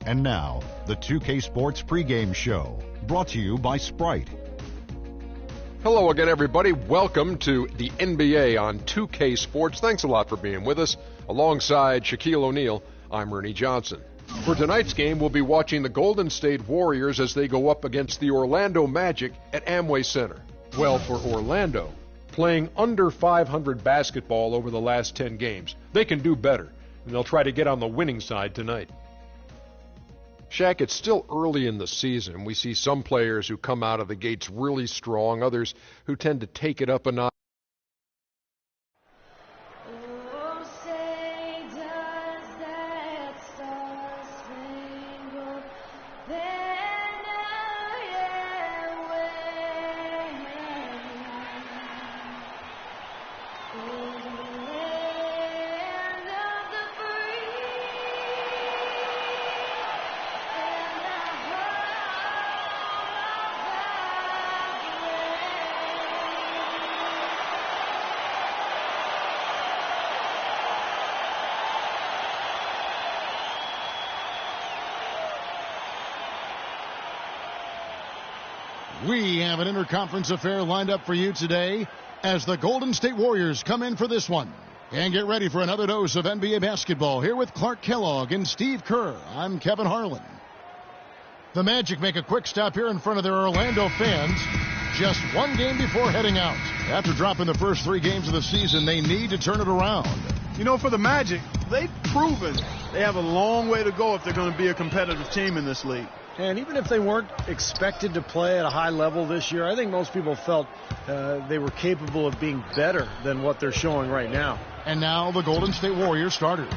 And now, the 2K Sports pregame show, brought to you by Sprite. Hello again, everybody. Welcome to the NBA on 2K Sports. Thanks a lot for being with us. Alongside Shaquille O'Neal, I'm Ernie Johnson. For tonight's game, we'll be watching the Golden State Warriors as they go up against the Orlando Magic at Amway Center. Well, for Orlando, playing under 500 basketball over the last 10 games, they can do better, and they'll try to get on the winning side tonight. Shaq, it's still early in the season. We see some players who come out of the gates really strong, others who tend to take it up a notch. We have an interconference affair lined up for you today as the Golden State Warriors come in for this one. And get ready for another dose of NBA basketball here with Clark Kellogg and Steve Kerr. I'm Kevin Harlan. The Magic make a quick stop here in front of their Orlando fans just one game before heading out. After dropping the first 3 games of the season, they need to turn it around. You know, for the Magic, they've proven they have a long way to go if they're going to be a competitive team in this league. And even if they weren't expected to play at a high level this year, I think most people felt they were capable of being better than what they're showing right now. And now the Golden State Warriors starters.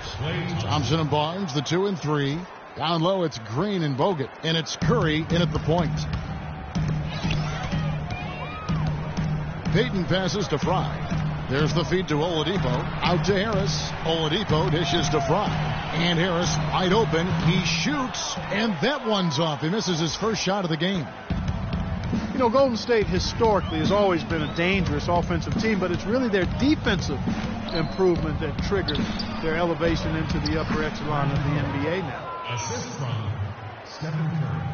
Thompson and Barnes, the 2 and 3. Down low, it's Green and Bogut. And it's Curry in at the point. Payton passes to Fry. There's the feed to Oladipo. Out to Harris. Oladipo dishes to Fry. And Harris wide open. He shoots, and that one's off. He misses his first shot of the game. You know, Golden State historically has always been a dangerous offensive team, but it's really their defensive improvement that triggered their elevation into the upper echelon of the NBA now. Assist from Stephen Curry.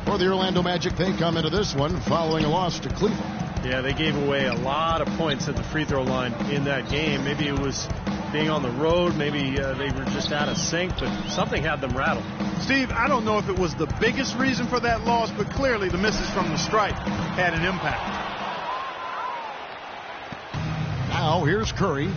For the Orlando Magic, they come into this one following a loss to Cleveland. Yeah, they gave away a lot of points at the free throw line in that game. Maybe it was being on the road. Maybe they were just out of sync, but something had them rattled. Steve, I don't know if it was the biggest reason for that loss, but clearly the misses from the stripe had an impact. Now here's Curry.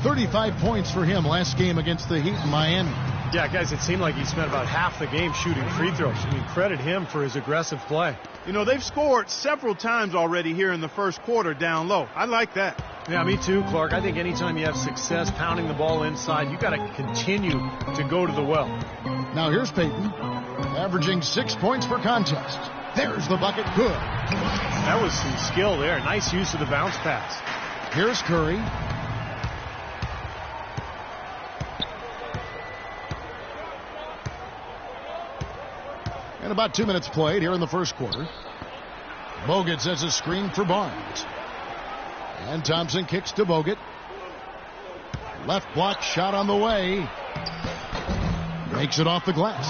35 points for him last game against the Heat in Miami. Yeah, guys, it seemed like he spent about half the game shooting free throws. I mean, credit him for his aggressive play. You know, they've scored several times already here in the first quarter down low. I like that. Yeah, me too, Clark. I think anytime you have success pounding the ball inside, you got to continue to go to the well. Now here's Payton, averaging 6 points per contest. There's the bucket. Good. That was some skill there. Nice use of the bounce pass. Here's Curry. And about 2 minutes played here in the first quarter. Bogut sets a screen for Barnes. And Thompson kicks to Bogut. Left block shot on the way. Makes it off the glass.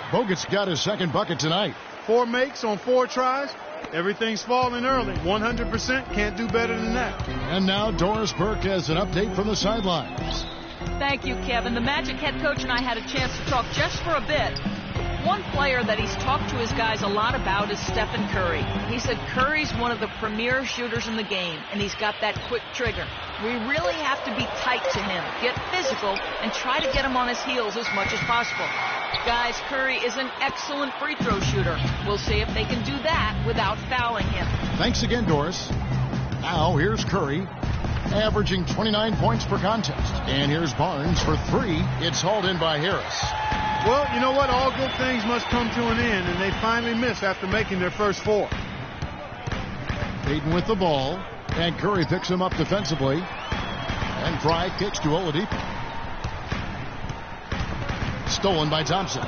Bogut's got his second bucket tonight. 4 makes on 4 tries. Everything's falling early. 100% can't do better than that. And now Doris Burke has an update from the sidelines. Thank you, Kevin. The Magic head coach and I had a chance to talk just for a bit. One player that he's talked to his guys a lot about is Stephen Curry. He said Curry's one of the premier shooters in the game, and he's got that quick trigger. We really have to be tight to him, get physical, and try to get him on his heels as much as possible. Guys, Curry is an excellent free throw shooter. We'll see if they can do that without fouling him. Thanks again, Doris. Now here's Curry, averaging 29 points per contest. And here's Barnes for 3. It's hauled in by Harris. Well, you know what? All good things must come to an end, and they finally miss after making their first 4. Payton with the ball, and Curry picks him up defensively. And Fry kicks to Oladipo. Stolen by Thompson.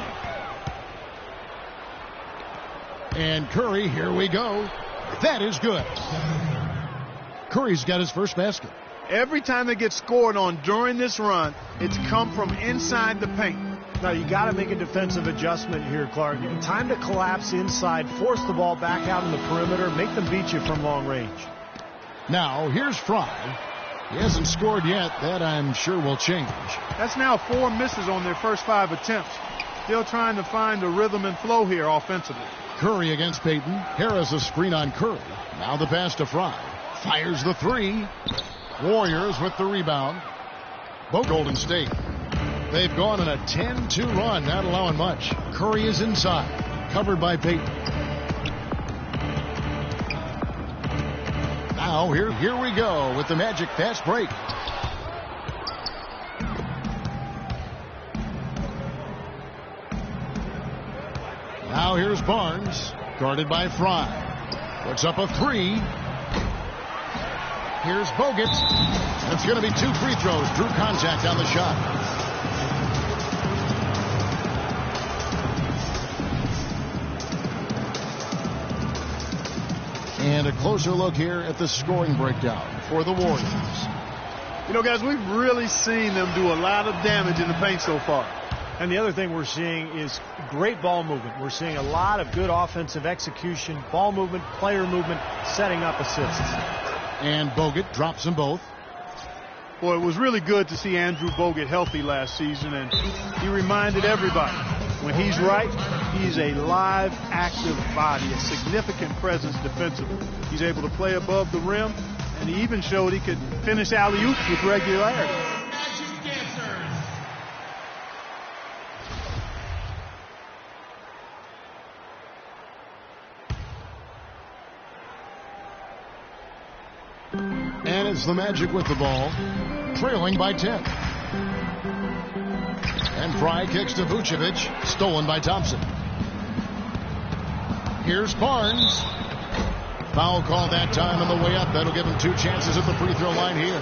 And Curry, here we go. That is good. Curry's got his first basket. Every time they get scored on during this run, it's come from inside the paint. Now, you got to make a defensive adjustment here, Clark. Time to collapse inside, force the ball back out in the perimeter, make them beat you from long range. Now, here's Fry. He hasn't scored yet. That, I'm sure, will change. That's now 4 misses on their first 5 attempts. Still trying to find the rhythm and flow here offensively. Curry against Payton. Harris a screen on Curry. Now the pass to Fry. Fires the 3. Warriors with the rebound. Golden State. They've gone on a 10-2 run, not allowing much. Curry is inside, covered by Payton. Now here we go with the Magic fast break. Now here's Barnes, guarded by Fry. Puts up a 3. Here's Bogut. It's going to be 2 free throws. Drew contact on the shot. And a closer look here at the scoring breakdown for the Warriors. You know, guys, we've really seen them do a lot of damage in the paint so far. And the other thing we're seeing is great ball movement. We're seeing a lot of good offensive execution, ball movement, player movement, setting up assists. And Bogut drops them both. Boy, it was really good to see Andrew Bogut healthy last season, and he reminded everybody, when he's right, he's a live, active body, a significant presence defensively. He's able to play above the rim, and he even showed he could finish alley-oops with regularity. And it's the Magic with the ball, trailing by 10. And Fry kicks to Vucevic, stolen by Thompson. Here's Barnes. Foul call that time on the way up. That'll give him 2 chances at the free throw line here.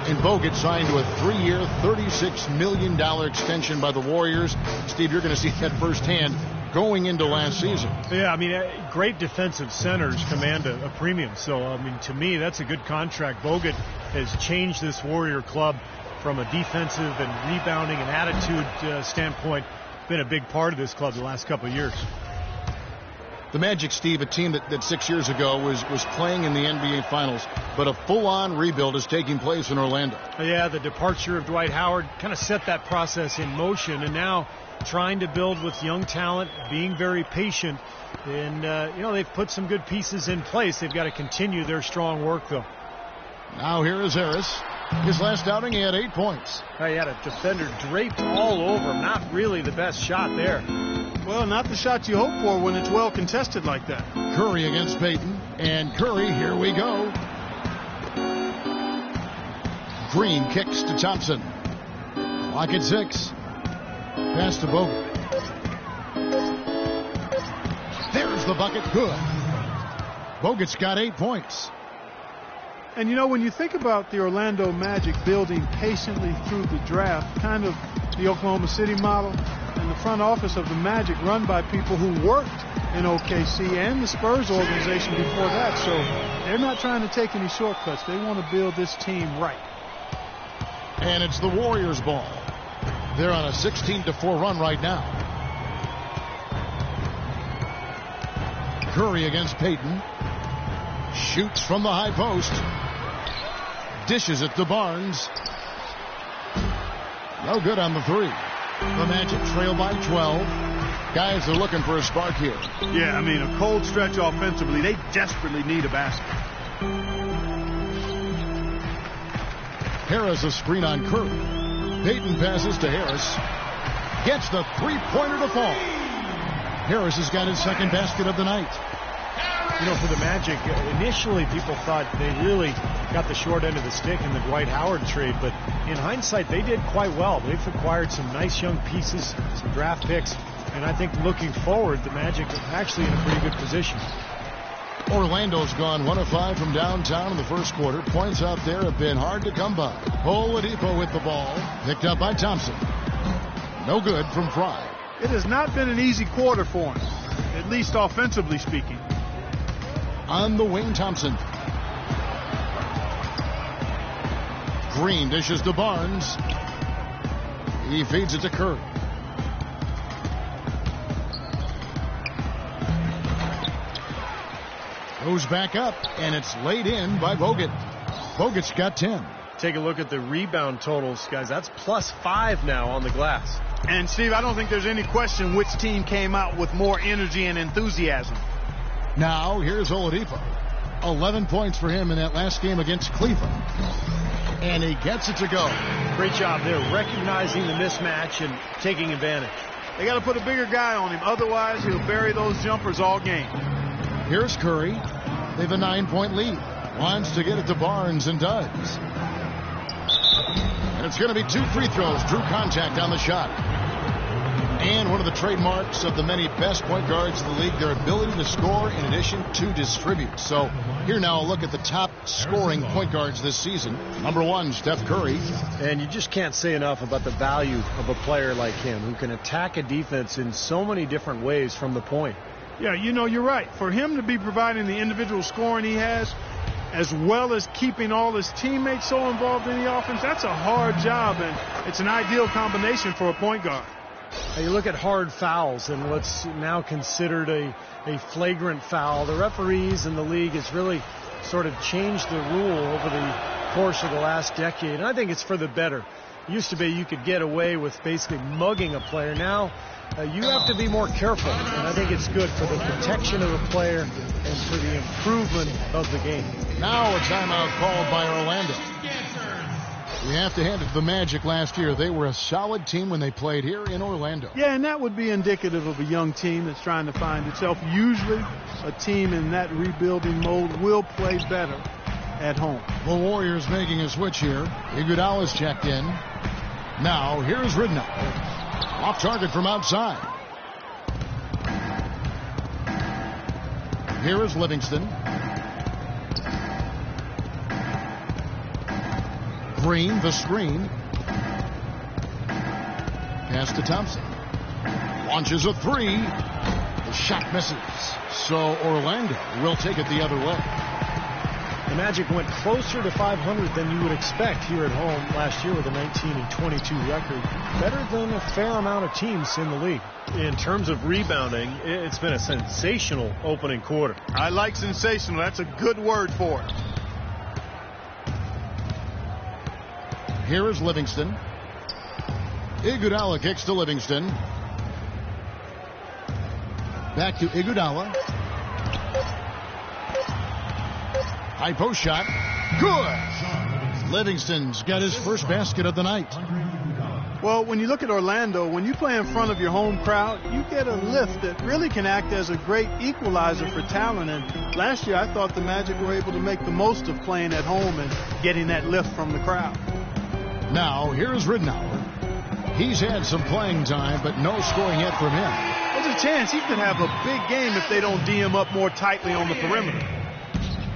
And Bogut signed to a 3-year, $36 million extension by the Warriors. Steve, you're going to see that firsthand going into last season. Yeah, I mean, great defensive centers command a premium. So, I mean, to me, that's a good contract. Bogut has changed this Warrior club from a defensive and rebounding and attitude standpoint. Been a big part of this club the last couple of years. The Magic, Steve, a team that 6 years ago was playing in the NBA Finals, but a full-on rebuild is taking place in Orlando. Yeah, the departure of Dwight Howard kind of set that process in motion, and now trying to build with young talent, being very patient, and, you know, they've put some good pieces in place. They've got to continue their strong work, though. Now here is Harris. His last outing, he had 8 points. He had a defender draped all over him. Not really the best shot there. Well, not the shot you hope for when it's well contested like that. Curry against Payton. And Curry, here we go. Green kicks to Thompson. Clock at 6. Pass to Bogut. There's the bucket. Good. Bogut's got 8 points. And, you know, when you think about the Orlando Magic building patiently through the draft, kind of the Oklahoma City model, and the front office of the Magic run by people who worked in OKC and the Spurs organization before that. So they're not trying to take any shortcuts. They want to build this team right. And it's the Warriors' ball. They're on a 16-4 run right now. Curry against Payton. Shoots from the high post. Dishes it to Barnes. No good on the 3. The Magic trail by 12. Guys are looking for a spark here. Yeah, I mean, a cold stretch offensively. They desperately need a basket. Harris a screen on Curry. Payton passes to Harris. Gets the 3-pointer to fall. Harris has got his second basket of the night. You know, for the Magic, initially people thought they really got the short end of the stick in the Dwight Howard trade, but in hindsight, they did quite well. They've acquired some nice young pieces, some draft picks, and I think looking forward, the Magic are actually in a pretty good position. Orlando's gone 1 of 5 from downtown in the first quarter. Points out there have been hard to come by. Oladipo with the ball, picked up by Thompson. No good from Fry. It has not been an easy quarter for him, at least offensively speaking. On the wing, Thompson. Green dishes to Barnes. He feeds it to Curry. Goes back up, and it's laid in by Bogut. Bogut's got 10. Take a look at the rebound totals, guys. That's +5 now on the glass. And, Steve, I don't think there's any question which team came out with more energy and enthusiasm. Now, here's Oladipo. 11 points for him in that last game against Cleveland. And he gets it to go. Great job there, recognizing the mismatch and taking advantage. They got to put a bigger guy on him. Otherwise, he'll bury those jumpers all game. Here's Curry. They have a 9-point lead. Wants to get it to Barnes and does. And it's going to be 2 free throws. Drew contact on the shot. And one of the trademarks of the many best point guards in the league, their ability to score in addition to distribute. So here now a look at the top scoring point guards this season. Number 1, Steph Curry. And you just can't say enough about the value of a player like him who can attack a defense in so many different ways from the point. Yeah, you know, you're right. For him to be providing the individual scoring he has, as well as keeping all his teammates so involved in the offense, that's a hard job, and it's an ideal combination for a point guard. You look at hard fouls and what's now considered a flagrant foul. The referees in the league has really sort of changed the rule over the course of the last decade, and I think it's for the better. It used to be you could get away with basically mugging a player. Now you have to be more careful, and I think it's good for the protection of the player and for the improvement of the game. Now a timeout called by Orlando. We have to hand it to the Magic last year. They were a solid team when they played here in Orlando. Yeah, and that would be indicative of a young team that's trying to find itself. Usually a team in that rebuilding mode will play better at home. The Warriors making a switch here. Iguodala's checked in. Now here's Ridnour. Off target from outside. Here is Livingston. Green, the screen. Pass to Thompson. Launches a 3. The shot misses. So Orlando will take it the other way. The Magic went closer to 500 than you would expect here at home last year with a 19-22 record. Better than a fair amount of teams in the league. In terms of rebounding, it's been a sensational opening quarter. I like sensational. That's a good word for it. Here is Livingston. Iguodala kicks to Livingston. Back to Iguodala. High post shot. Good. Livingston's got his first basket of the night. Well, when you look at Orlando, when you play in front of your home crowd, you get a lift that really can act as a great equalizer for talent. And last year, I thought the Magic were able to make the most of playing at home and getting that lift from the crowd. Now, here's Ridnour. He's had some playing time, but no scoring yet from him. There's a chance he could have a big game if they don't D him up more tightly on the perimeter.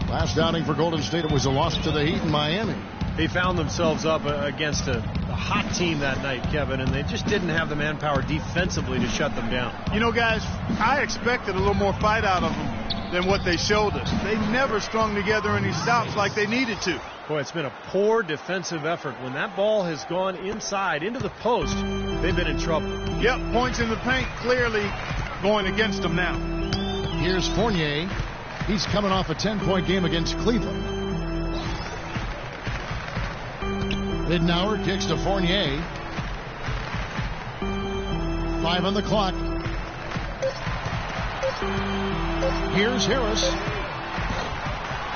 Last outing for Golden State, it was a loss to the Heat in Miami. They found themselves up against a hot team that night, Kevin, and they just didn't have the manpower defensively to shut them down. You know, guys, I expected a little more fight out of them than what they showed us. They never strung together any stops like they needed to. Boy, it's been a poor defensive effort. When that ball has gone inside into the post, they've been in trouble. Yep, points in the paint clearly going against them now. Here's Fournier. He's coming off a 10-point game against Cleveland. Ridnour kicks to Fournier. 5 on the clock. Here's Harris.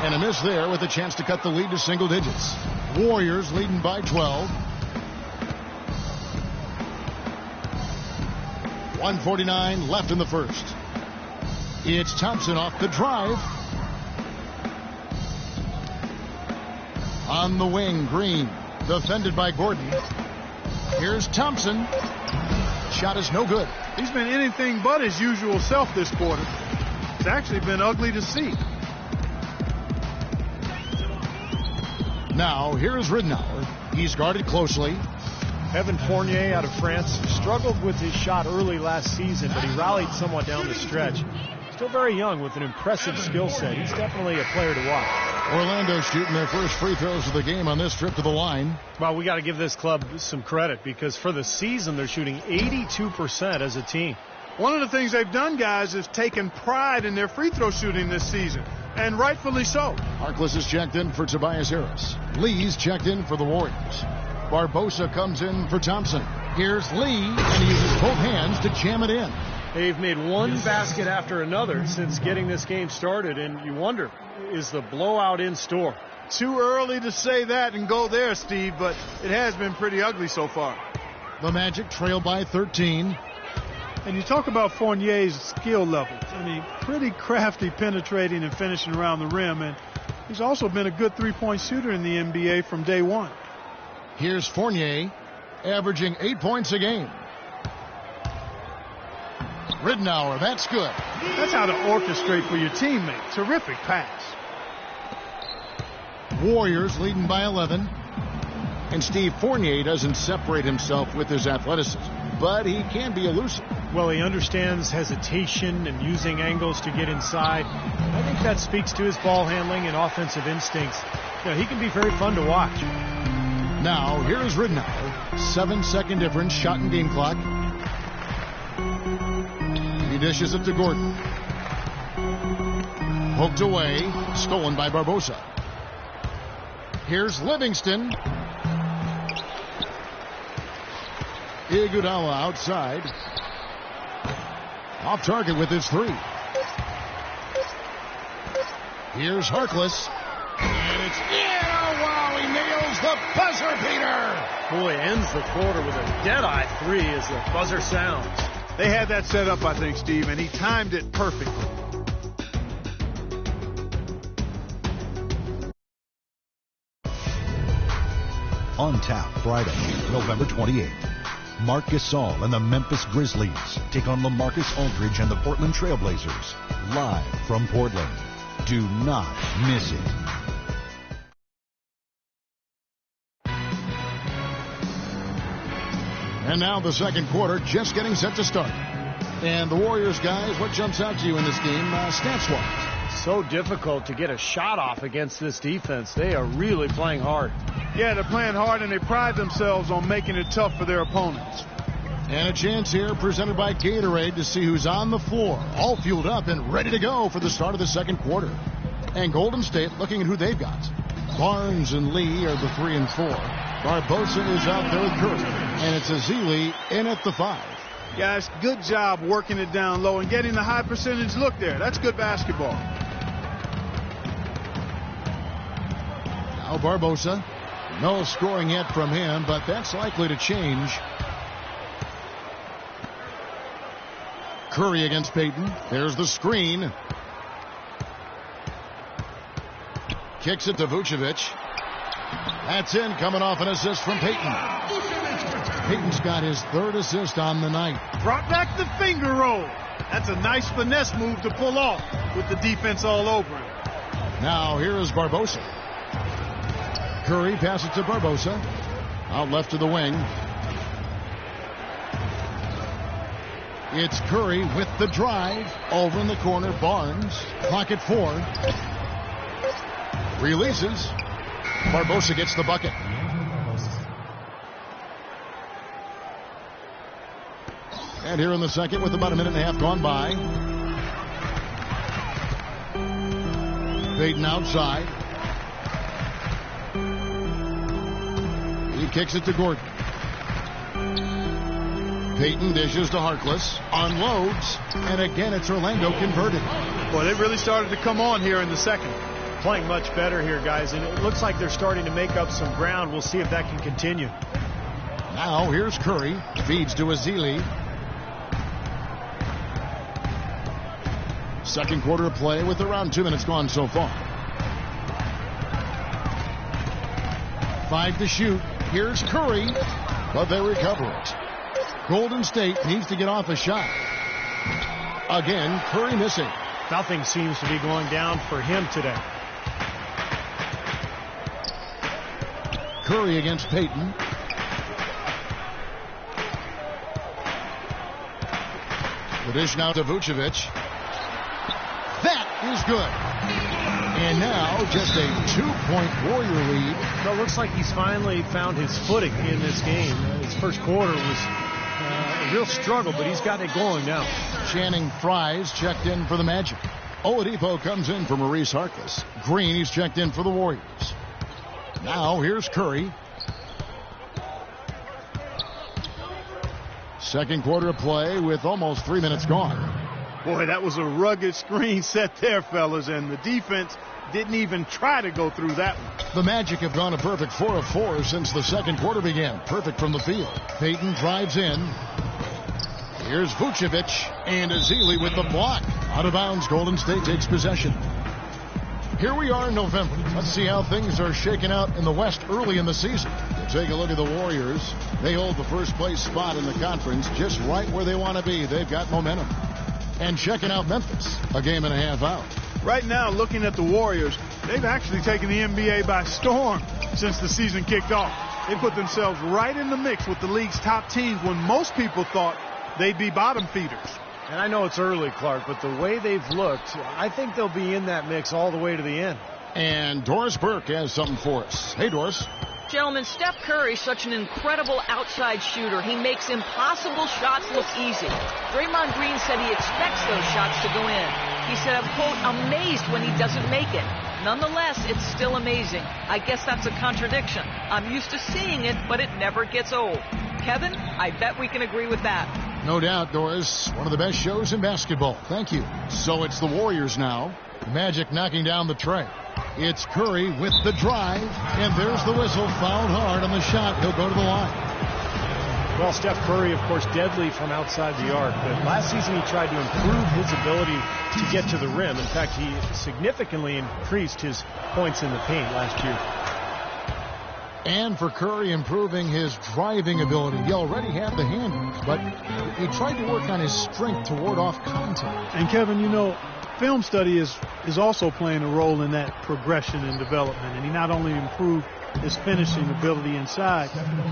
And a miss there with a chance to cut the lead to single digits. Warriors leading by 12. 1:49 left in the first. It's Thompson off the drive. On the wing, Green. Defended by Gordon. Here's Thompson. Shot is no good. He's been anything but his usual self this quarter. It's actually been ugly to see. Now, here's Ridnour. He's guarded closely. Evan Fournier out of France struggled with his shot early last season, but he rallied somewhat down the stretch. Still very young with an impressive skill set. He's definitely a player to watch. Orlando shooting their first free throws of the game on this trip to the line. Well, we got to give this club some credit because for the season they're shooting 82% as a team. One of the things they've done, guys, is taken pride in their free throw shooting this season, and rightfully so. Harkless is checked in for Tobias Harris. Lee's checked in for the Warriors. Barbosa comes in for Thompson. Here's Lee, and he uses both hands to jam it in. They've made one basket after another since getting this game started, and you wonder, is the blowout in store? Too early to say that and go there, Steve, but it has been pretty ugly so far. The Magic trail by 13. And you talk about Fournier's skill level. I mean, pretty crafty penetrating and finishing around the rim, and he's also been a good three-point shooter in the NBA from day one. Here's Fournier, averaging 8 points a game. Ridenour, that's good. That's how to orchestrate for your teammate. Terrific pass. Warriors leading by 11. And Steve, Fournier doesn't separate himself with his athleticism, but he can be elusive. Well, he understands hesitation and using angles to get inside. I think that speaks to his ball handling and offensive instincts. You know, he can be very fun to watch. Now, here's Ridenour. 7-second difference, shot and game clock. He dishes it to Gordon. Poked away, stolen by Barbosa. Here's Livingston. Iguodala outside. Off target with his three. Here's Harkless. And it's in. Oh, wow, he nails the buzzer beater. Boy, ends the quarter with a dead-eye three as the buzzer sounds. They had that set up, I think, Steve, and he timed it perfectly. On tap Friday, November 28th. Marc Gasol and the Memphis Grizzlies take on LaMarcus Aldridge and the Portland Trailblazers, live from Portland. Do not miss it. And now the second quarter just getting set to start. And the Warriors, guys, what jumps out to you in this game stats-wise? So difficult to get a shot off against this defense. They are really playing hard. Yeah, they're playing hard, and they pride themselves on making it tough for their opponents. And a chance here presented by Gatorade to see who's on the floor, all fueled up and ready to go for the start of the second quarter. And Golden State looking at who they've got. Barnes and Lee are the 3 and 4. Barbosa is out there with Curry, and it's Ezeli in at the 5. Guys, good job working it down low and getting the high percentage look there. That's good basketball. Now Barbosa. No scoring yet from him, but that's likely to change. Curry against Payton. There's the screen. Kicks it to Vucevic. That's in, coming off an assist from Payton. Payton's got his third assist on the night. Brought back the finger roll. That's a nice finesse move to pull off with the defense all over him. Now here is Barbosa. Curry passes to Barbosa. Out left to the wing. It's Curry with the drive. Over in the corner, Barnes. Clock at 4. Releases. Barbosa gets the bucket. And here in the second with about a minute and a half gone by. Payton outside. He kicks it to Gordon. Payton dishes to Harkless. Unloads. And again, it's Orlando converted. Boy, they really started to come on here in the second. Playing much better here, guys, and it looks like they're starting to make up some ground. We'll see if that can continue. Now here's Curry. Feeds to Ezeli. Second quarter of play with around 2 minutes gone so far. 5 to shoot. Here's Curry, but they recover it. Golden State needs to get off a shot. Again, Curry missing. Nothing seems to be going down for him today. Curry against Payton. The dish now to Vucevic. That is good. And now just a 2-point Warrior lead. Well, it looks like he's finally found his footing in this game. His first quarter was a real struggle, but he's got it going now. Channing Frye's checked in for the Magic. Oladipo comes in for Maurice Harkless. Green, he's checked in for the Warriors. Now here's Curry. Second quarter of play with almost 3 minutes gone. Boy, that was a rugged screen set there, fellas, and the defense didn't even try to go through that one. The Magic have gone a perfect 4 of 4 since the second quarter began. Perfect from the field. Payton drives in. Here's Vucevic and Ezeli with the block. Out of bounds, Golden State takes possession. Here we are in November. Let's see how things are shaking out in the West early in the season. We'll take a look at the Warriors. They hold the first place spot in the conference just right where they want to be. They've got momentum. And checking out Memphis, a game and a half out. Right now, looking at the Warriors, they've actually taken the NBA by storm since the season kicked off. They put themselves right in the mix with the league's top teams when most people thought they'd be bottom feeders. And I know it's early, Clark, but the way they've looked, I think they'll be in that mix all the way to the end. And Doris Burke has something for us. Hey, Doris. Gentlemen, Steph Curry's such an incredible outside shooter. He makes impossible shots look easy. Draymond Green said he expects those shots to go in. He said, I'm, quote, amazed when he doesn't make it. Nonetheless, it's still amazing. I guess that's a contradiction. I'm used to seeing it, but it never gets old. Kevin, I bet we can agree with that. No doubt, Doris. One of the best shows in basketball. Thank you. So it's the Warriors now. Magic knocking down the tray. It's Curry with the drive, and there's the whistle. Fouled hard on the shot. He'll go to the line. Well, Steph Curry, of course, deadly from outside the arc. But last season he tried to improve his ability to get to the rim. In fact, he significantly increased his points in the paint last year. And for Curry, improving his driving ability. He already had the handles, but he tried to work on his strength to ward off contact. And Kevin, you know, film study is also playing a role in that progression and development. And he not only improved his finishing ability inside,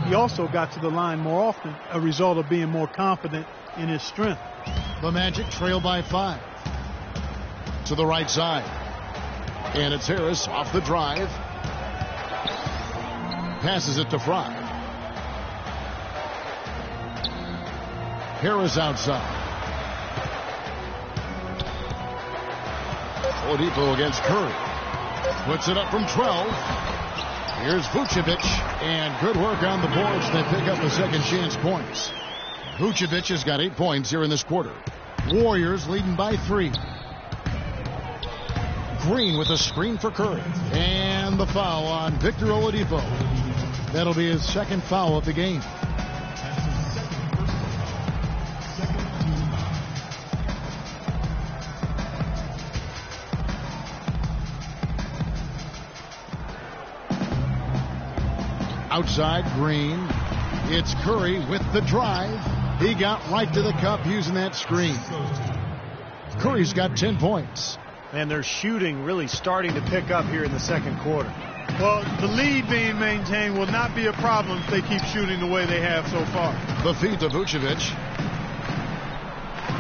he also got to the line more often, a result of being more confident in his strength. The Magic trail by 5. To the right side. And it's Harris off the drive. Passes it to Frye. Harris outside. Oladipo against Curry. Puts it up from 12. Here's Vucevic. And good work on the boards. They pick up the second chance points. Vucevic has got 8 points here in this quarter. Warriors leading by 3. Green with a screen for Curry. And the foul on Victor Oladipo. That'll be his second foul of the game. Outside, Green. It's Curry with the drive. He got right to the cup using that screen. Curry's got 10 points. And their shooting really starting to pick up here in the second quarter. Well, the lead being maintained will not be a problem if they keep shooting the way they have so far. The feed to Vucevic.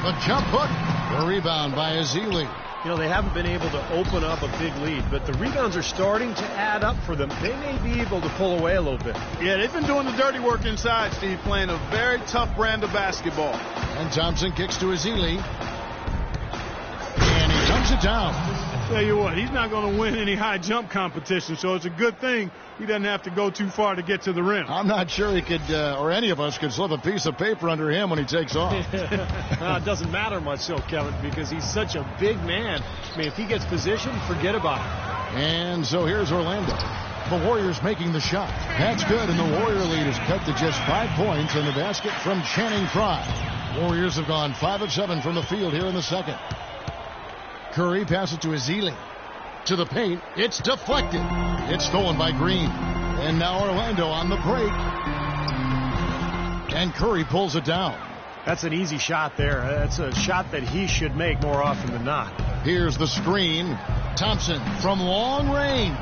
The jump hook. The rebound by Ezeli. You know, they haven't been able to open up a big lead, but the rebounds are starting to add up for them. They may be able to pull away a little bit. Yeah, they've been doing the dirty work inside, Steve, playing a very tough brand of basketball. And Thompson kicks to Ezeli. And he dumps it down. Tell you what, he's not going to win any high jump competition, so it's a good thing he doesn't have to go too far to get to the rim. I'm not sure he could, or any of us could slip a piece of paper under him when he takes off. It doesn't matter much, so Kevin, because he's such a big man. I mean, if he gets positioned, forget about it. And so here's Orlando. The Warriors making the shot. That's good, and the Warrior lead is cut to just 5 points in the basket from Channing Frye. Warriors have gone 5 of 7 from the field here in the second. Curry passes to Ezeli. To the paint. It's deflected. It's stolen by Green. And now Orlando on the break. And Curry pulls it down. That's an easy shot there. That's a shot that he should make more often than not. Here's the screen. Thompson from long range.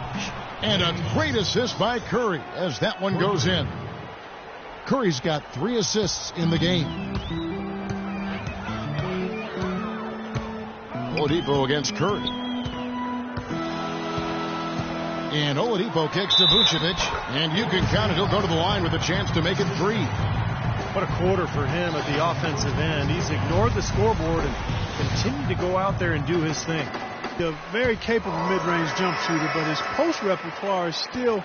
And a great assist by Curry as that one goes in. Curry's got 3 assists in the game. Oladipo against Curry. And Oladipo kicks to Vucevic, and you can count it. He'll go to the line with a chance to make it 3. What a quarter for him at the offensive end. He's ignored the scoreboard and continued to go out there and do his thing. A very capable mid-range jump shooter, but his post repertoire is still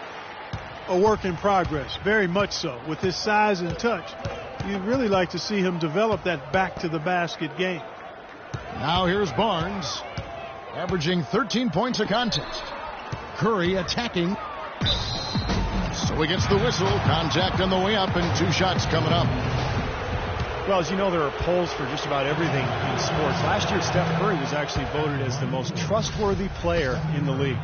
a work in progress, very much so. With his size and touch, you'd really like to see him develop that back-to-the-basket game. Now here's Barnes, averaging 13 points a contest. Curry attacking. So he gets the whistle. Contact on the way up, and 2 shots coming up. Well, as you know, there are polls for just about everything in sports. Last year, Steph Curry was actually voted as the most trustworthy player in the league.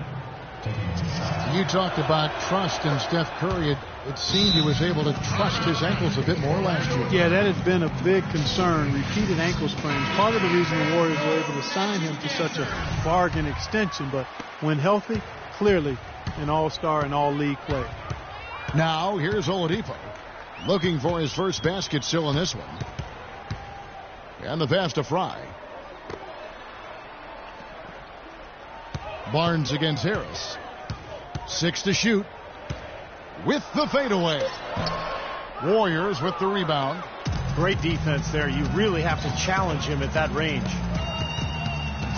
You talked about trust in Steph Curry. It seemed he was able to trust his ankles a bit more last year. Yeah, that has been a big concern. Repeated ankle sprains. Part of the reason the Warriors were able to sign him to such a bargain extension. But when healthy, clearly an all-star and all-league player. Now here's Oladipo, looking for his first basket still in this one. And the pass to Fry. Barnes against Harris. 6 to shoot. With the fadeaway. Warriors with the rebound. Great defense there. You really have to challenge him at that range.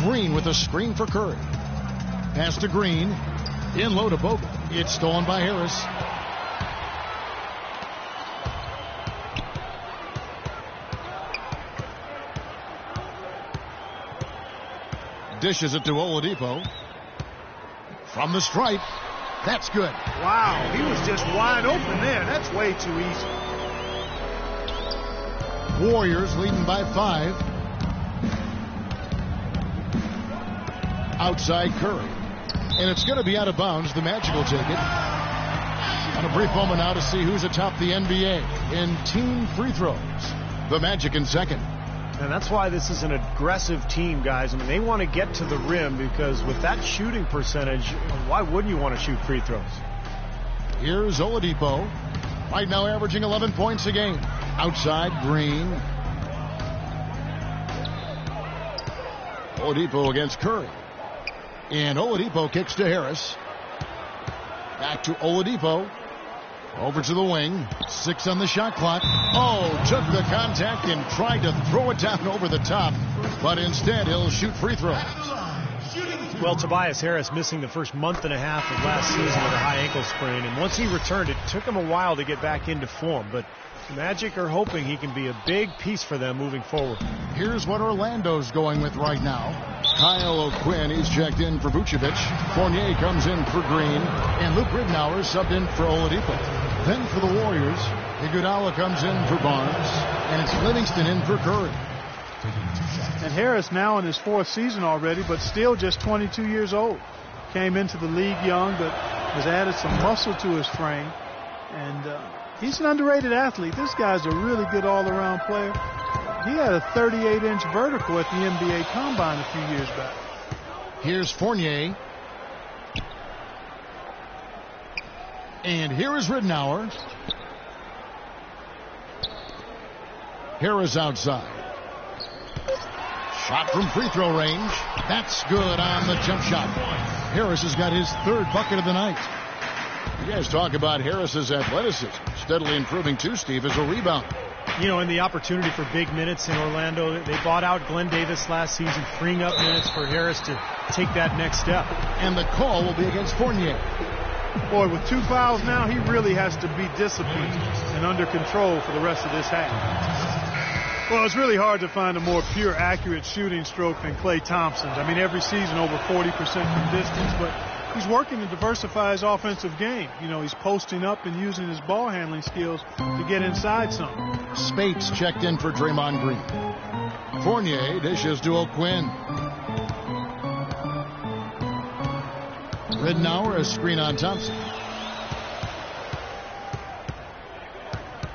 Green with a screen for Curry. Pass to Green. In low to Bogut. It's stolen by Harris. Dishes it to Oladipo. From the stripe. That's good. Wow, he was just wide open there. That's way too easy. Warriors leading by 5. Outside Curry. And it's going to be out of bounds. The Magic will take it. On a brief moment now to see who's atop the NBA in team free throws. The Magic in second. And that's why this is an aggressive team, guys. I mean, they want to get to the rim because with that shooting percentage, why wouldn't you want to shoot free throws? Here's Oladipo. Right now averaging 11 points a game. Outside Green. Oladipo against Curry. And Oladipo kicks to Harris. Back to Oladipo. Over to the wing. 6 on the shot clock. Oh, took the contact and tried to throw it down over the top. But instead, he'll shoot free throws. Well, Tobias Harris missing the first month and a half of last season with a high ankle sprain. And once he returned, it took him a while to get back into form. But the Magic are hoping he can be a big piece for them moving forward. Here's what Orlando's going with right now. Kyle O'Quinn, he's checked in for Vucevic. Fournier comes in for Green. And Luke Ridnour subbed in for Oladipo. Then for the Warriors, Iguodala comes in for Barnes. And it's Livingston in for Curry. And Harris now in his 4th season already, but still just 22 years old. Came into the league young, but has added some muscle to his frame. And he's an underrated athlete. This guy's a really good all-around player. He had a 38-inch vertical at the NBA Combine a few years back. Here's Fournier. And here is Ridnour. Harris outside. Shot from free throw range. That's good on the jump shot. Harris has got his 3rd bucket of the night. You guys talk about Harris's athleticism. Steadily improving too, Steve, as a rebound. You know, in the opportunity for big minutes in Orlando, they bought out Glenn Davis last season, freeing up minutes for Harris to take that next step. And the call will be against Fournier. Boy, with 2 fouls now, he really has to be disciplined and under control for the rest of this half. Well, it's really hard to find a more pure, accurate shooting stroke than Klay Thompson's. I mean, every season over 40% from distance, but he's working to diversify his offensive game. You know, he's posting up and using his ball handling skills to get inside some. Spates checked in for Draymond Green. Fournier dishes to O'Quinn. Ridnour, a screen on Thompson.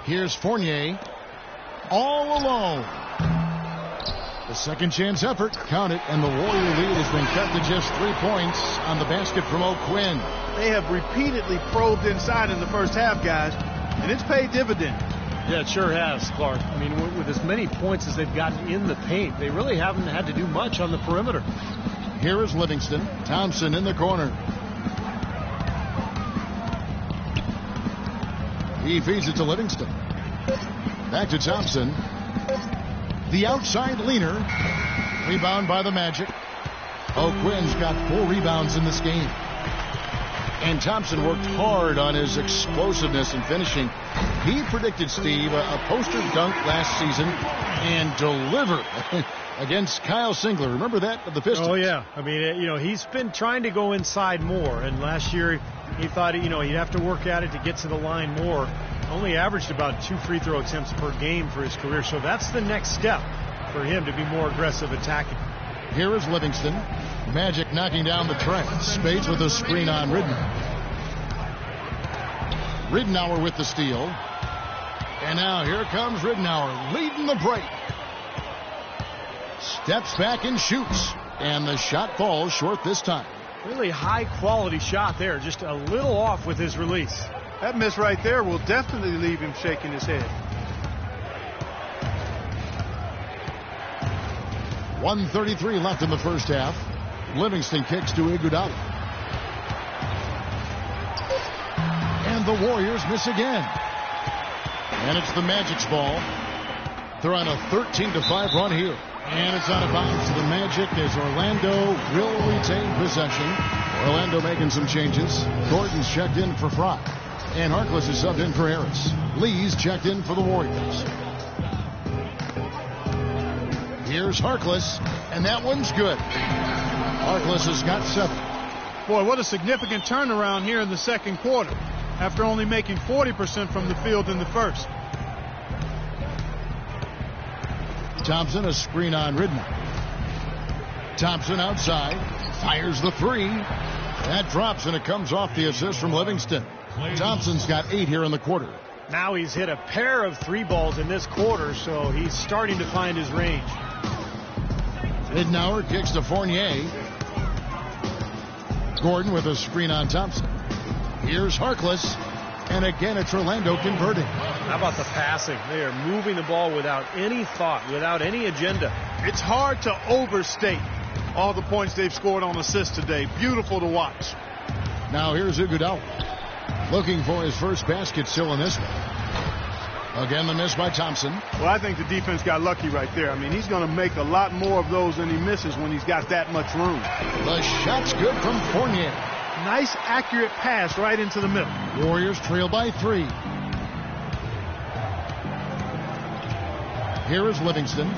Here's Fournier. All alone. The second chance effort counted, and the Warrior lead has been cut to just 3 points on the basket from O'Quinn. They have repeatedly probed inside in the first half, guys, and it's paid dividends. Yeah, it sure has, Clark. I mean, with as many points as they've gotten in the paint, they really haven't had to do much on the perimeter. Here is Livingston. Thompson in the corner. He feeds it to Livingston. Back to Thompson. The outside leaner. Rebound by the Magic. O'Quinn's got 4 rebounds in this game. And Thompson worked hard on his explosiveness and finishing. He predicted, Steve, a poster dunk last season and delivered against Kyle Singler. Remember that of the Pistons? Oh, yeah. I mean, he's been trying to go inside more. And last year he thought, he'd have to work at it to get to the line more. Only averaged about 2 free throw attempts per game for his career. So that's the next step for him to be more aggressive attacking. Here is Livingston. Magic knocking down the track. Spades with a screen on Ridnour. Ridnour with the steal. And now here comes Ridnour leading the break. Steps back and shoots. And the shot falls short this time. Really high quality shot there. Just a little off with his release. That miss right there will definitely leave him shaking his head. 1:33 left in the first half. Livingston kicks to Iguodala. And the Warriors miss again. And it's the Magic's ball. They're on a 13-5 run here. And it's out of bounds to the Magic as Orlando will retain possession. Orlando making some changes. Gordon's checked in for Fry. And Harkless is subbed in for Harris. Lee's checked in for the Warriors. Here's Harkless, and that one's good. Harkless has got 7. Boy, what a significant turnaround here in the second quarter after only making 40% from the field in the first. Thompson, a screen on Ridnour. Thompson outside, fires the 3. That drops, and it comes off the assist from Livingston. Thompson's got 8 here in the quarter. Now he's hit a pair of 3 balls in this quarter, so he's starting to find his range. Ridnour kicks to Fournier. Gordon with a screen on Thompson. Here's Harkless. And again, it's Orlando converting. How about the passing? They are moving the ball without any thought, without any agenda. It's hard to overstate all the points they've scored on assists today. Beautiful to watch. Now here's Iguodala. Looking for his first basket still in this one. Again, the miss by Thompson. Well, I think the defense got lucky right there. I mean, he's going to make a lot more of those than he misses when he's got that much room. The shot's good from Fournier. Nice, accurate pass right into the middle. Warriors trail by 3. Here is Livingston.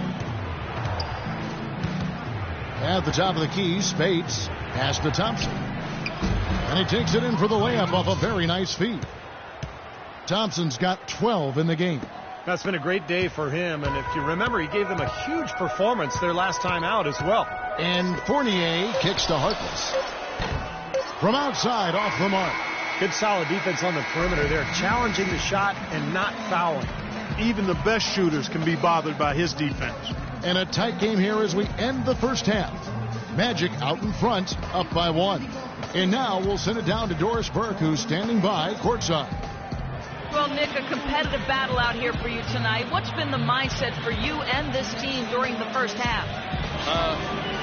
At the top of the key, Spades. Pass to Thompson. And he takes it in for the layup off a very nice feed. Thompson's got 12 in the game. That's been a great day for him. And if you remember, he gave them a huge performance their last time out as well. And Fournier kicks to Harkless. From outside, off the mark. Good solid defense on the perimeter there, challenging the shot and not fouling. Even the best shooters can be bothered by his defense. And a tight game here as we end the first half. Magic out in front, up by 1. And now we'll send it down to Doris Burke, who's standing by courtside. Well, Nick, a competitive battle out here for you tonight. What's been the mindset for you and this team during the first half?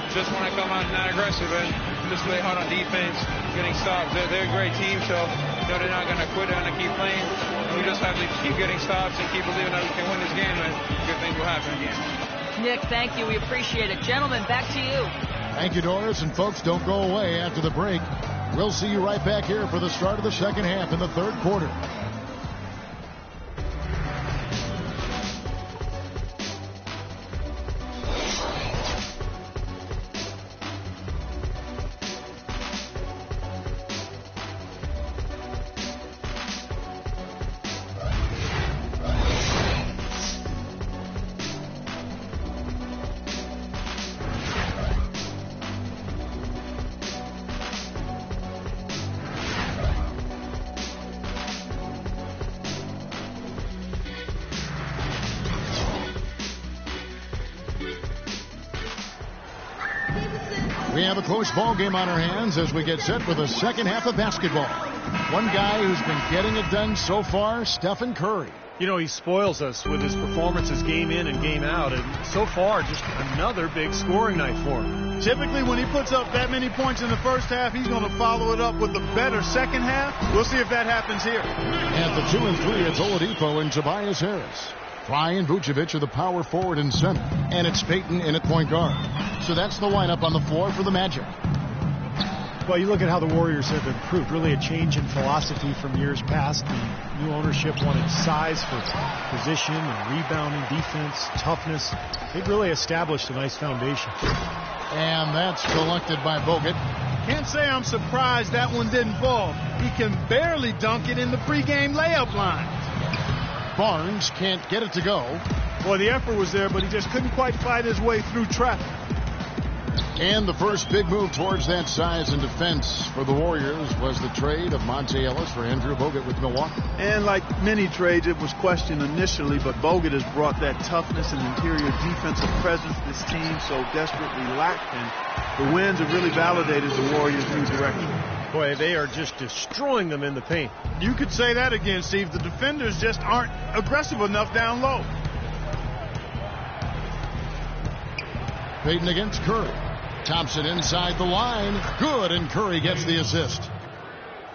Just want to come out not aggressive and just play hard on defense, getting stops. They're a great team, so they're not going to quit. They're going to keep playing. We just have to keep getting stops and keep believing that we can win this game, and good things will happen again. Nick, thank you. We appreciate it. Gentlemen, back to you. Thank you, Doris. And folks, don't go away after the break. We'll see you right back here for the start of the second half in the third quarter. We have a close ball game on our hands as we get set for the second half of basketball. One guy who's been getting it done so far, Stephen Curry. You know, he spoils us with his performances game in and game out, and so far, just another big scoring night for him. Typically, when he puts up that many points in the first half, he's going to follow it up with a better second half. We'll see if that happens here. At the 2 and 3, it's Oladipo and Tobias Harris. Fry and Vucevic are the power forward and center, and it's Payton in at point guard. So that's the lineup on the floor for the Magic. Well, you look at how the Warriors have improved. Really a change in philosophy from years past. The new ownership wanted size for position and rebounding, defense, toughness. They've really established a nice foundation. And that's collected by Bogut. Can't say I'm surprised that one didn't fall. He can barely dunk it in the pregame layup line. Barnes can't get it to go. Boy, the effort was there, but he just couldn't quite fight his way through traffic. And the first big move towards that size and defense for the Warriors was the trade of Monte Ellis for Andrew Bogut with Milwaukee. And like many trades, it was questioned initially, but Bogut has brought that toughness and interior defensive presence this team so desperately lacked, and the wins have really validated the Warriors' new direction. Boy, they are just destroying them in the paint. You could say that again, Steve. The defenders just aren't aggressive enough down low. Payton against Curry. Thompson inside the line. Good, and Curry gets the assist.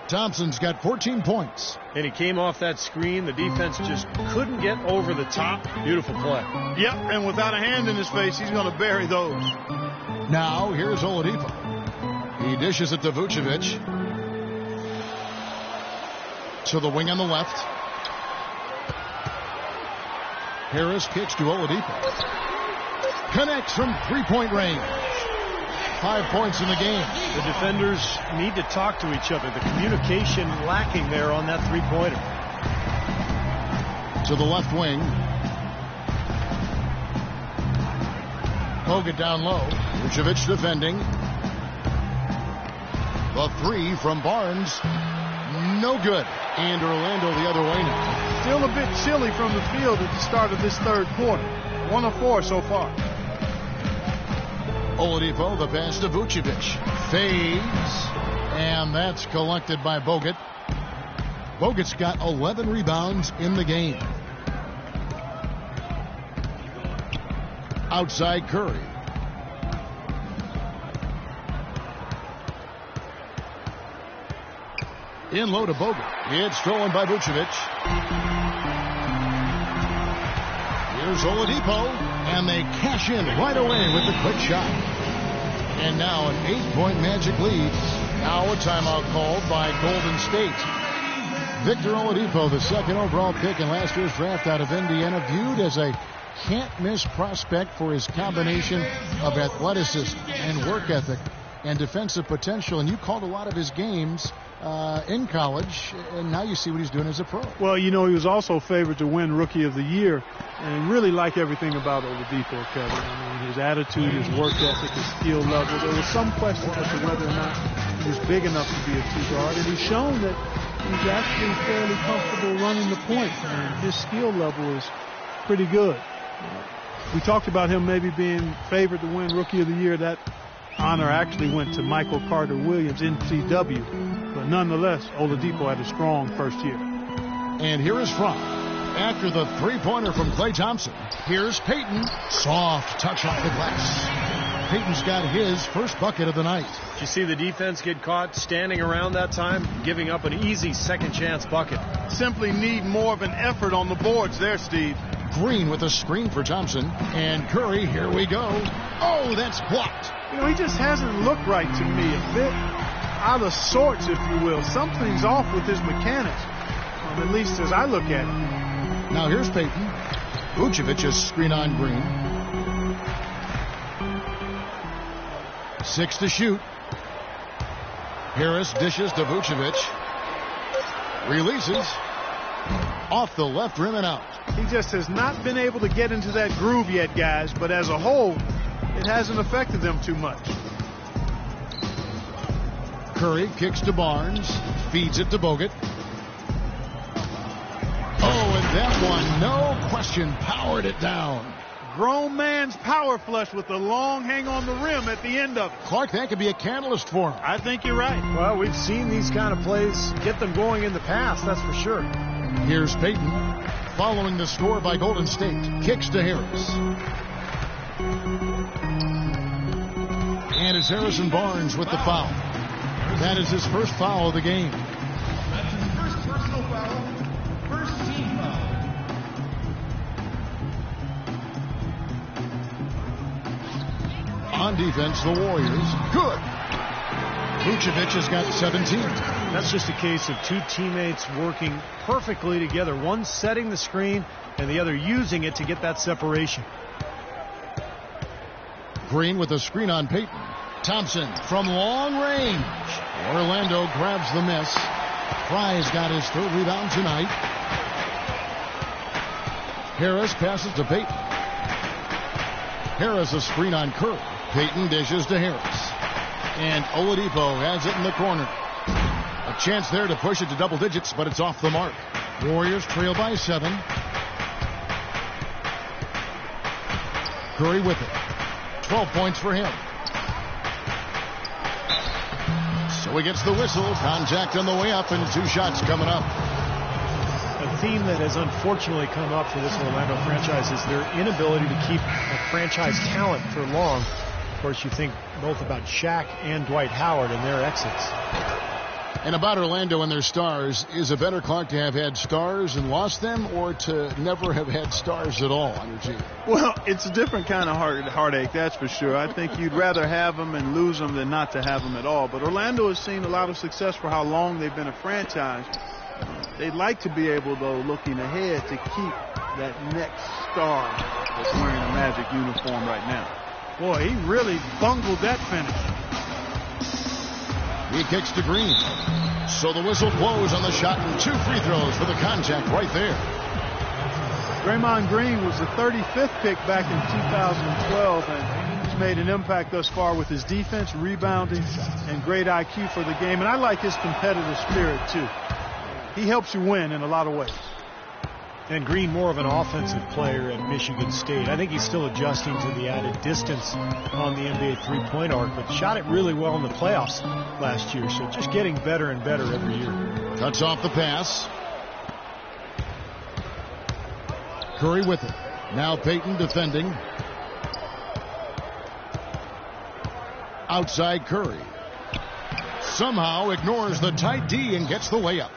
Thompson's got 14 points. And he came off that screen. The defense just couldn't get over the top. Beautiful play. Yep, and without a hand in his face, he's going to bury those. Now, here's Oladipo. He dishes it to Vucevic. To the wing on the left. Harris kicks to Oladipo. Connects from three-point range. 5 points in the game. The defenders need to talk to each other. The communication lacking there on that three-pointer. To the left wing. Bogut down low. Vucevic defending. The three from Barnes. No good. And Orlando the other way now. Still a bit chilly from the field at the start of this third quarter. 1 of 4 so far. Oladipo, the pass to Vucevic. Fades. And that's collected by Bogut. Bogut's got 11 rebounds in the game. Outside Curry. In low to Bogut. It's stolen by Vucevic. Here's Oladipo, and they cash in right away with the quick shot. And now an 8-point Magic lead. Now a timeout called by Golden State. Victor Oladipo, the second overall pick in last year's draft out of Indiana, viewed as a can't-miss prospect for his combination of athleticism and work ethic and defensive potential. And you called a lot of his games in college, and now you see what he's doing as a pro. Well, you know, he was also favored to win Rookie of the Year, and I really like everything about Oladipo, Kevin. I mean, his attitude, his work ethic, his skill level. There was some question as to whether or not he was big enough to be a two-guard, and he's shown that he's actually fairly comfortable running the point, and his skill level is pretty good. We talked about him maybe being favored to win Rookie of the Year. That honor actually went to Michael Carter Williams, NCW. But nonetheless, Oladipo had a strong first year. And here is Fromm. After the three-pointer from Klay Thompson, here's Payton. Soft touch off the glass. Payton's got his first bucket of the night. Did you see the defense get caught standing around that time, giving up an easy second-chance bucket? Simply need more of an effort on the boards there, Steve. Green with a screen for Thompson. And Curry, here we go. Oh, that's blocked. You know, he just hasn't looked right to me. A bit out of sorts, if you will. Something's off with his mechanics, at least as I look at it. Now here's Payton. Vucevic is screen on Green. 6 to shoot. Harris dishes to Vucevic. Releases. Off the left rim and out. He just has not been able to get into that groove yet, guys, but as a whole, it hasn't affected them too much. Curry kicks to Barnes. Feeds it to Bogut. Oh, and that one, no question, powered it down. Grown man's power flush with the long hang on the rim at the end of it. Clark, that could be a catalyst for him. I think you're right. Well, we've seen these kind of plays get them going in the past, that's for sure. Here's Payton. following the score by Golden State. Kicks to Harris. And it's Harrison Barnes with the foul. That is his first foul of the game. That's his first personal foul. First team foul. On defense, the Warriors. Good. Vucevic has got 17. That's just a case of two teammates working perfectly together. One setting the screen and the other using it to get that separation. Green with a screen on Payton. Thompson from long range. Orlando grabs the miss. Fry's got his third rebound tonight. Harris passes to Payton. Harris a screen on Curry. Payton dishes to Harris. And Oladipo has it in the corner. A chance there to push it to double digits, but it's off the mark. Warriors trail by 7. Curry with it. 12 points for him. So he gets the whistle. Contact on the way up, and 2 shots coming up. A theme that has unfortunately come up for this Orlando franchise is their inability to keep a franchise talent for long. Of course, you think both about Shaq and Dwight Howard and their exits. And about Orlando and their stars, is it better, Clark, to have had stars and lost them, or to never have had stars at all on your team? Well, it's a different kind of heartache, that's for sure. I think you'd rather have them and lose them than not to have them at all. But Orlando has seen a lot of success for how long they've been a franchise. They'd like to be able, though, looking ahead, to keep that next star that's wearing a Magic uniform right now. Boy, he really bungled that finish. He kicks to Green. So the whistle blows on the shot, and 2 free throws for the contact right there. Draymond Green was the 35th pick back in 2012, and he's made an impact thus far with his defense, rebounding, and great IQ for the game. And I like his competitive spirit, too. He helps you win in a lot of ways. And Green more of an offensive player at Michigan State. I think he's still adjusting to the added distance on the NBA three-point arc, but shot it really well in the playoffs last year. So just getting better and better every year. Cuts off the pass. Curry with it. Now Payton defending. Outside Curry. Somehow ignores the tight D and gets the layup.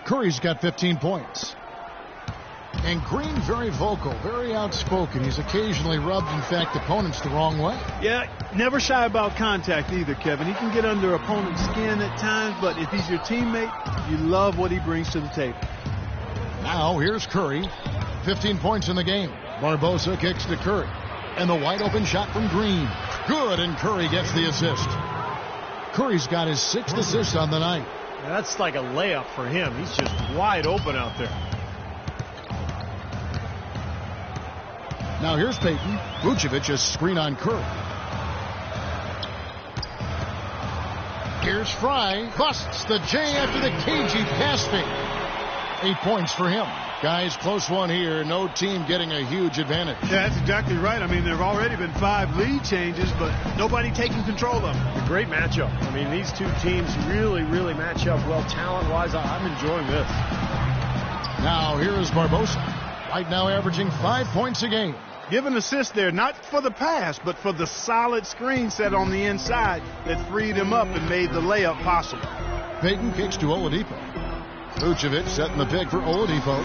Curry's got 15 points. And Green very vocal, very outspoken. He's occasionally rubbed, in fact, opponents the wrong way. Yeah, never shy about contact either, Kevin. He can get under opponent's skin at times, but if he's your teammate, you love what he brings to the table. Now here's Curry. 15 points in the game. Barbosa kicks to Curry. And the wide open shot from Green. Good, and Curry gets the assist. Curry's got his 6th assist on the night. That's like a layup for him. He's just wide open out there. Now here's Payton. Vucevic is screen on Curry. Here's Fry. Busts the J after the cagey pass fake. 8 points for him. Guys, close one here. No team getting a huge advantage. Yeah, that's exactly right. I mean, there have already been 5 lead changes, but nobody taking control of them. A great matchup. I mean, these two teams really, really match up well talent-wise. I'm enjoying this. Now here's Barbosa. Right now averaging 5 points a game. Give an assist there, not for the pass, but for the solid screen set on the inside that freed him up and made the layup possible. Payton kicks to Oladipo. Vucevic setting the pick for Oladipo.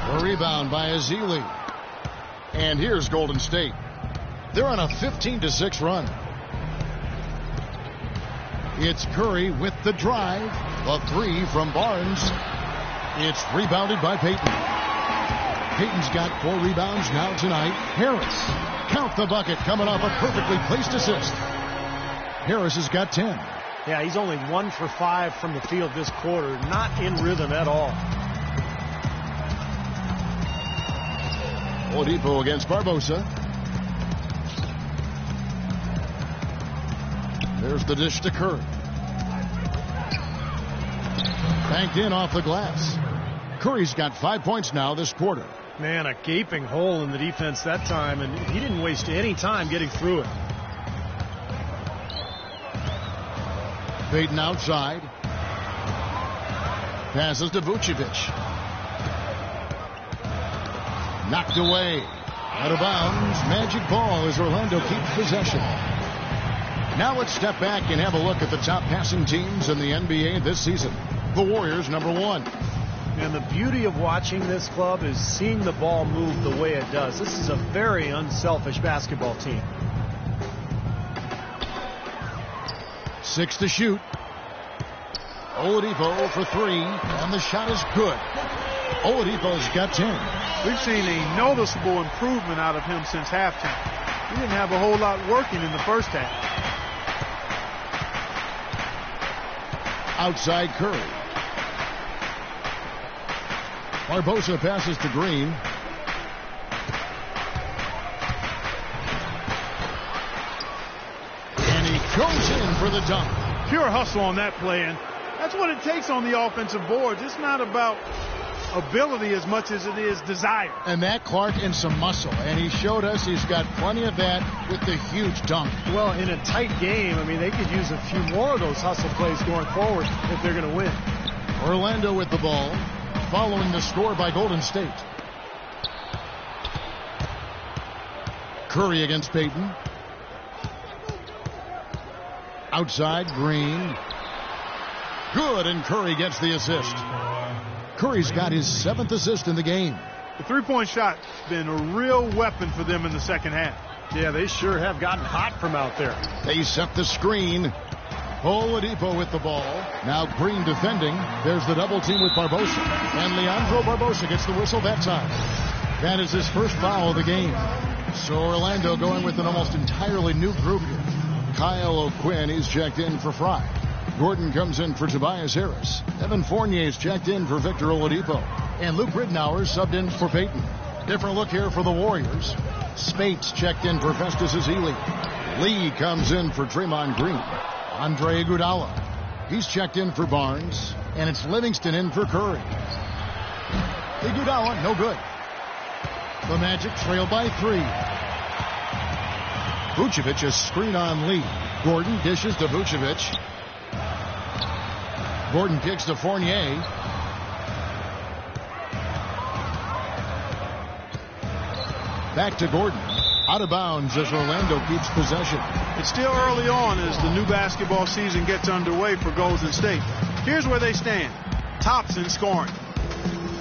A rebound by Ezeli. And here's Golden State. They're on a 15-6 run. It's Curry with the drive. A 3 from Barnes. It's rebounded by Payton. Payton's got 4 rebounds now tonight. Harris. Count the bucket coming off a perfectly placed assist. Harris has got 10. Yeah, he's only 1 for 5 from the field this quarter. Not in rhythm at all. Oladipo against Barbosa. There's the dish to Curry. Banked in off the glass. Curry's got 5 points now this quarter. Man, a gaping hole in the defense that time, and he didn't waste any time getting through it. Payton outside. Passes to Vucevic. Knocked away. Out of bounds. Magic ball as Orlando keeps possession. Now let's step back and have a look at the top passing teams in the NBA this season. The Warriors, number 1. And the beauty of watching this club is seeing the ball move the way it does. This is a very unselfish basketball team. 6 to shoot. Oladipo for 3, and the shot is good. Oladipo's got 10. We've seen a noticeable improvement out of him since halftime. He didn't have a whole lot working in the first half. Outside Curry. Barbosa passes to Green. And he goes in for the dunk. Pure hustle on that play, and that's what it takes on the offensive boards. It's not about ability as much as it is desire. And that, Clark, and some muscle. And he showed us he's got plenty of that with the huge dunk. Well, in a tight game, I mean, they could use a few more of those hustle plays going forward if they're going to win. Orlando with the ball, following the score by Golden State. Curry against Payton. Outside, Green. Good, and Curry gets the assist. Curry's got his 7th assist in the game. The three-point shot's been a real weapon for them in the second half. Yeah, they sure have gotten hot from out there. They set the screen. Oladipo with the ball. Now Green defending. There's the double team with Barbosa. And Leandro Barbosa gets the whistle that time. That is his first foul of the game. So Orlando going with an almost entirely new group here. Kyle O'Quinn, he's checked in for Fry. Gordon comes in for Tobias Harris. Evan Fournier's checked in for Victor Oladipo. And Luke Ridnour subbed in for Payton. Different look here for the Warriors. Spates checked in for Festus Ezeli. Lee comes in for Draymond Green. Andre Iguodala. He's checked in for Barnes. And it's Livingston in for Curry. Iguodala, no good. The Magic trail by 3. Vucevic is screen on Lee. Gordon dishes to Vucevic. Gordon kicks to Fournier. Back to Gordon. Out of bounds as Orlando keeps possession. It's still early on as the new basketball season gets underway for Golden State. Here's where they stand. Tops in scoring.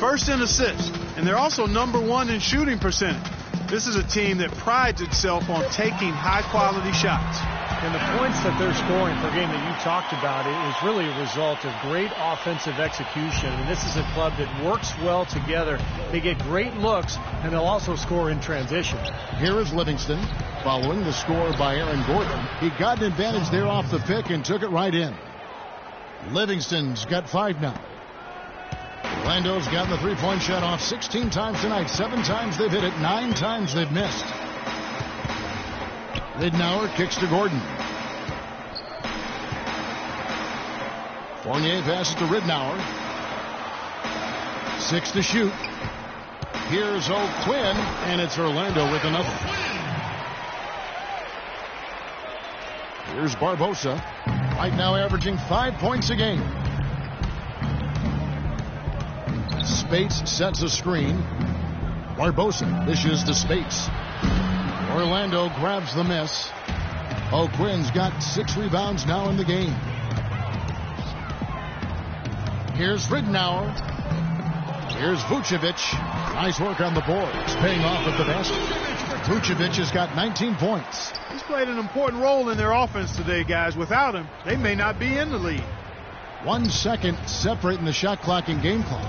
First in assists. And they're also number 1 in shooting percentage. This is a team that prides itself on taking high-quality shots. And the points that they're scoring per game that you talked about is really a result of great offensive execution. And this is a club that works well together. They get great looks, and they'll also score in transition. Here is Livingston following the score by Aaron Gordon. He got an advantage there off the pick and took it right in. Livingston's got 5 now. Orlando's gotten the three-point shot off 16 times tonight. 7 times they've hit it, 9 times they've missed. Ridnour kicks to Gordon. Fournier passes to Ridnour. 6 to shoot. Here's O'Quinn, and it's Orlando with another. Here's Barbosa. Right now averaging 5 points a game. Spates sets a screen. Barbosa dishes to Spates. Orlando grabs the miss. O'Quinn's got 6 rebounds now in the game. Here's Ridnour. Here's Vucevic. Nice work on the boards, paying off at the basket. Vucevic has got 19 points. He's played an important role in their offense today, guys. Without him, they may not be in the lead. 1 second separating the shot clock and game clock.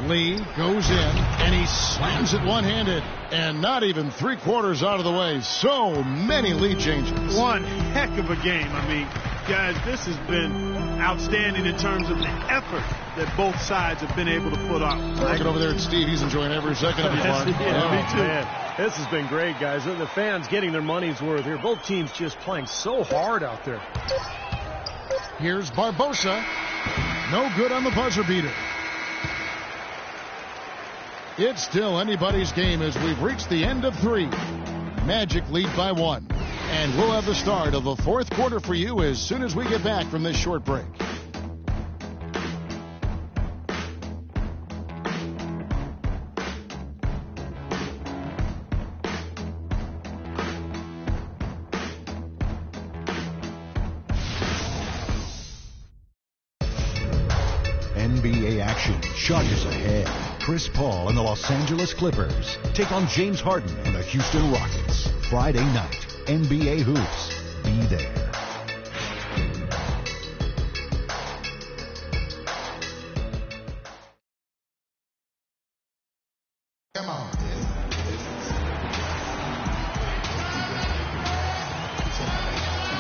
Lee goes in, and he slams it one-handed, and not even 3/4 out of the way. So many lead changes. One heck of a game. I mean, guys, this has been outstanding in terms of the effort that both sides have been able to put out. Looking over there at Steve, he's enjoying every second of it. Me too. Man, this has been great, guys. The fans getting their money's worth here. Both teams just playing so hard out there. Here's Barbosa. No good on the buzzer beater. It's still anybody's game as we've reached the end of 3. Magic lead by 1. And we'll have the start of the 4th quarter for you as soon as we get back from this short break. NBA action charges ahead. Chris Paul and the Los Angeles Clippers take on James Harden and the Houston Rockets. Friday night, NBA Hoops. Be there. Come on.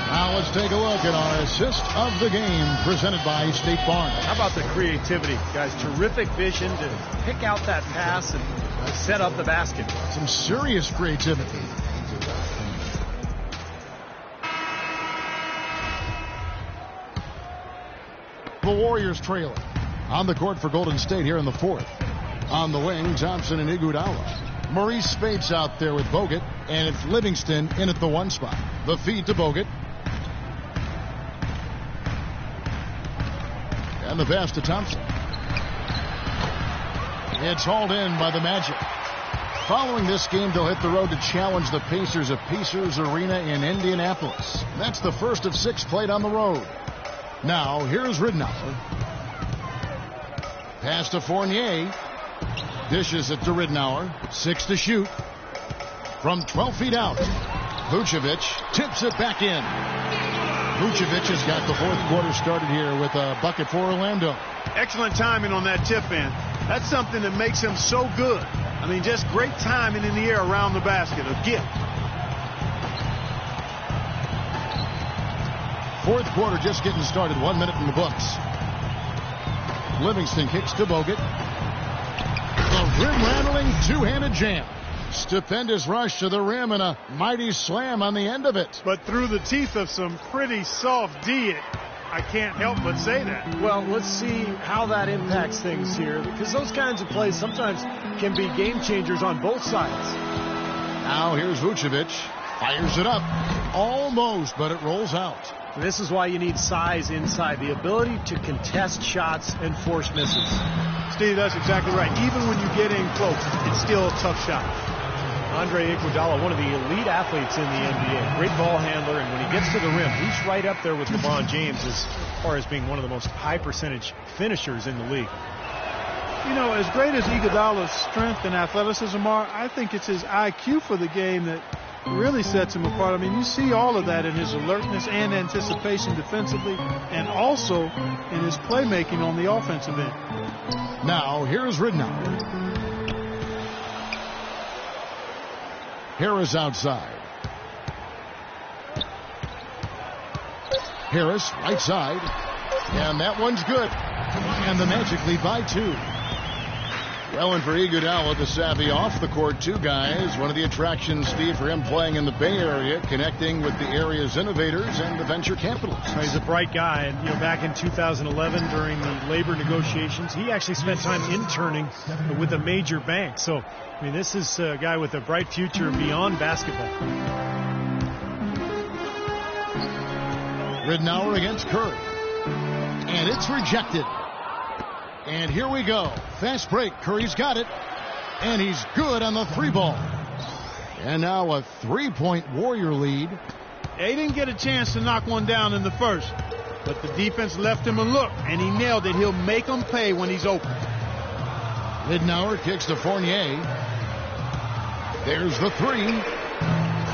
Now let's take a look at our assist of the game presented by State Farm. How about the creativity, guys? Terrific vision to pick out that pass and set up the basket. Some serious creativity. The Warriors trailing. On the court for Golden State here in the fourth. On the wing, Thompson and Iguodala. Maurice Spates out there with Bogut, and it's Livingston in at the one spot. The feed to Bogut. And the pass to Thompson. It's hauled in by the Magic. Following this game, they'll hit the road to challenge the Pacers at Pacers Arena in Indianapolis. That's the first of 6 played on the road. Now, here's Ridnour. Pass to Fournier. Dishes it to Ridnour. 6 to shoot. From 12 feet out. Vucevic tips it back in. Vucevic has got the fourth quarter started here with a bucket for Orlando. Excellent timing on that tip in. That's something that makes him so good. I mean, just great timing in the air around the basket. A gift. Fourth quarter just getting started. 1 minute in the books. Livingston kicks to Bogut. The rim-rattling two-handed jam. Stupendous rush to the rim and a mighty slam on the end of it. But through the teeth of some pretty soft D, I can't help but say that. Well, let's see how that impacts things here, because those kinds of plays sometimes can be game changers on both sides. Now here's Vucevic. Fires it up. Almost, but it rolls out. This is why you need size inside, the ability to contest shots and force misses. Steve, that's exactly right. Even when you get in close, it's still a tough shot. Andre Iguodala, one of the elite athletes in the NBA. Great ball handler, and when he gets to the rim, he's right up there with LeBron James as far as being one of the most high percentage finishers in the league. You know, as great as Iguodala's strength and athleticism are, I think it's his IQ for the game that really sets him apart. I mean, you see all of that in his alertness and anticipation defensively, and also in his playmaking on the offensive end. Now, here's Ridnour. Harris outside. Harris, right side. And that one's good. And the Magic lead by 2. Well, and for Iguodala, the savvy off-the-court 2 guys. One of the attractions, Steve, for him playing in the Bay Area, connecting with the area's innovators and the venture capitalists. He's a bright guy. And, you know, back in 2011 during the labor negotiations, he actually spent time interning with a major bank. So, I mean, this is a guy with a bright future beyond basketball. Ridnour against Curry. And it's rejected. And here we go. Fast break. Curry's got it. And he's good on the 3-ball. And now a 3-point Warrior lead. They didn't get a chance to knock one down in the first. But the defense left him a look, and he nailed it. He'll make them pay when he's open. Ridnour kicks to Fournier. There's the 3.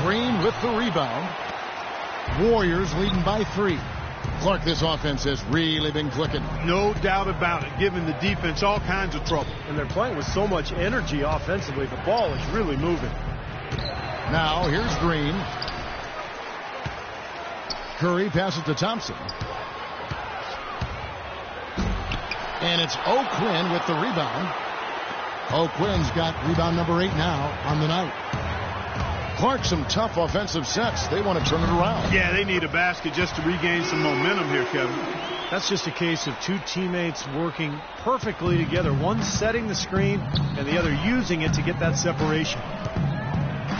Green with the rebound. Warriors leading by 3. Clark, this offense has really been clicking. No doubt about it, giving the defense all kinds of trouble. And they're playing with so much energy offensively. The ball is really moving. Now, here's Green. Curry passes to Thompson. And it's O'Quinn with the rebound. O'Quinn's got rebound number 8 now on the night. Clark, some tough offensive sets. They want to turn it around. Yeah, they need a basket just to regain some momentum here, Kevin. That's just a case of 2 teammates working perfectly together. One setting the screen and the other using it to get that separation.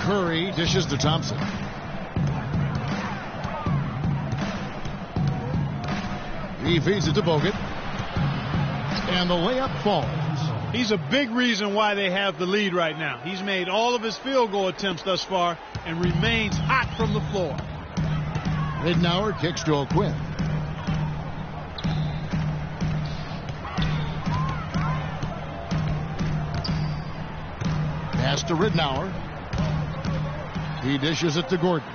Curry dishes to Thompson. He feeds it to Bogut. And the layup falls. He's a big reason why they have the lead right now. He's made all of his field goal attempts thus far and remains hot from the floor. Ridnour kicks to O'Quinn. Pass to Ridnour. He dishes it to Gordon.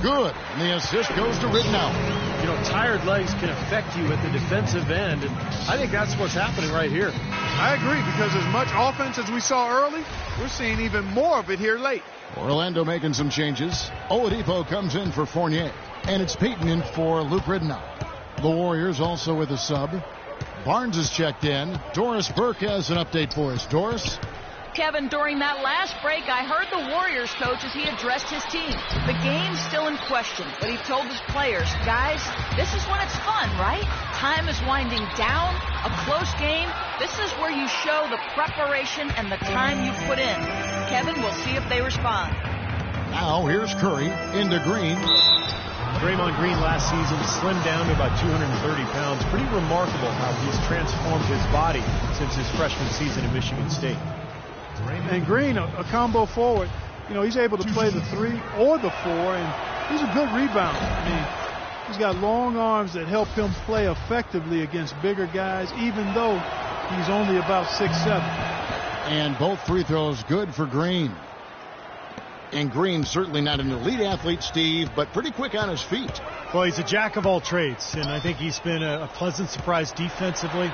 Good. And the assist goes to Ridnour. You know, tired legs can affect you at the defensive end, and I think that's what's happening right here. I agree, because as much offense as we saw early, we're seeing even more of it here late. Orlando making some changes. Oladipo comes in for Fournier, and it's Payton in for Luke Ridnour. The Warriors also with a sub. Barnes is checked in. Doris Burke has an update for us. Doris? Kevin, during that last break, I heard the Warriors coach as he addressed his team. The game's still in question, but he told his players, guys, this is when it's fun, right? Time is winding down, a close game. This is where you show the preparation and the time you put in. Kevin, we'll see if they respond. Now here's Curry into Green. Draymond Green last season slimmed down to about 230 pounds. Pretty remarkable how he's transformed his body since his freshman season at Michigan State. And Green, a combo forward, you know, he's able to play the 3 or the 4, and he's a good rebounder. I mean, he's got long arms that help him play effectively against bigger guys, even though he's only about 6'7". And both free throws good for Green. And Green certainly not an elite athlete, Steve, but pretty quick on his feet. Well, he's a jack of all trades, and I think he's been a pleasant surprise defensively.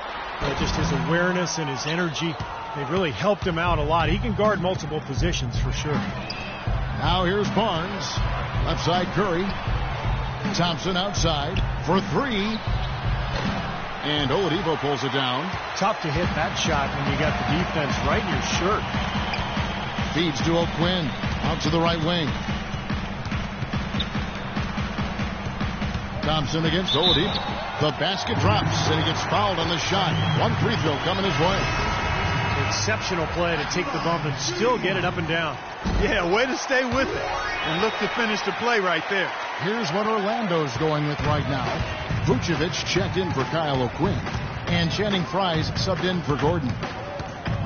Just his awareness and his energy, they've really helped him out a lot. He can guard multiple positions for sure. Now here's Barnes. Left side Curry. Thompson outside for 3. And Oladipo pulls it down. Tough to hit that shot when you got the defense right in your shirt. Feeds to O'Quinn. Out to the right wing. Thompson against Oladipo. The basket drops, and he gets fouled on the shot. 1 free throw coming his way. Exceptional play to take the bump and still get it up and down. Yeah, way to stay with it and look to finish the play right there. Here's what Orlando's going with right now. Vucevic checked in for Kyle O'Quinn, and Channing Frye's subbed in for Gordon.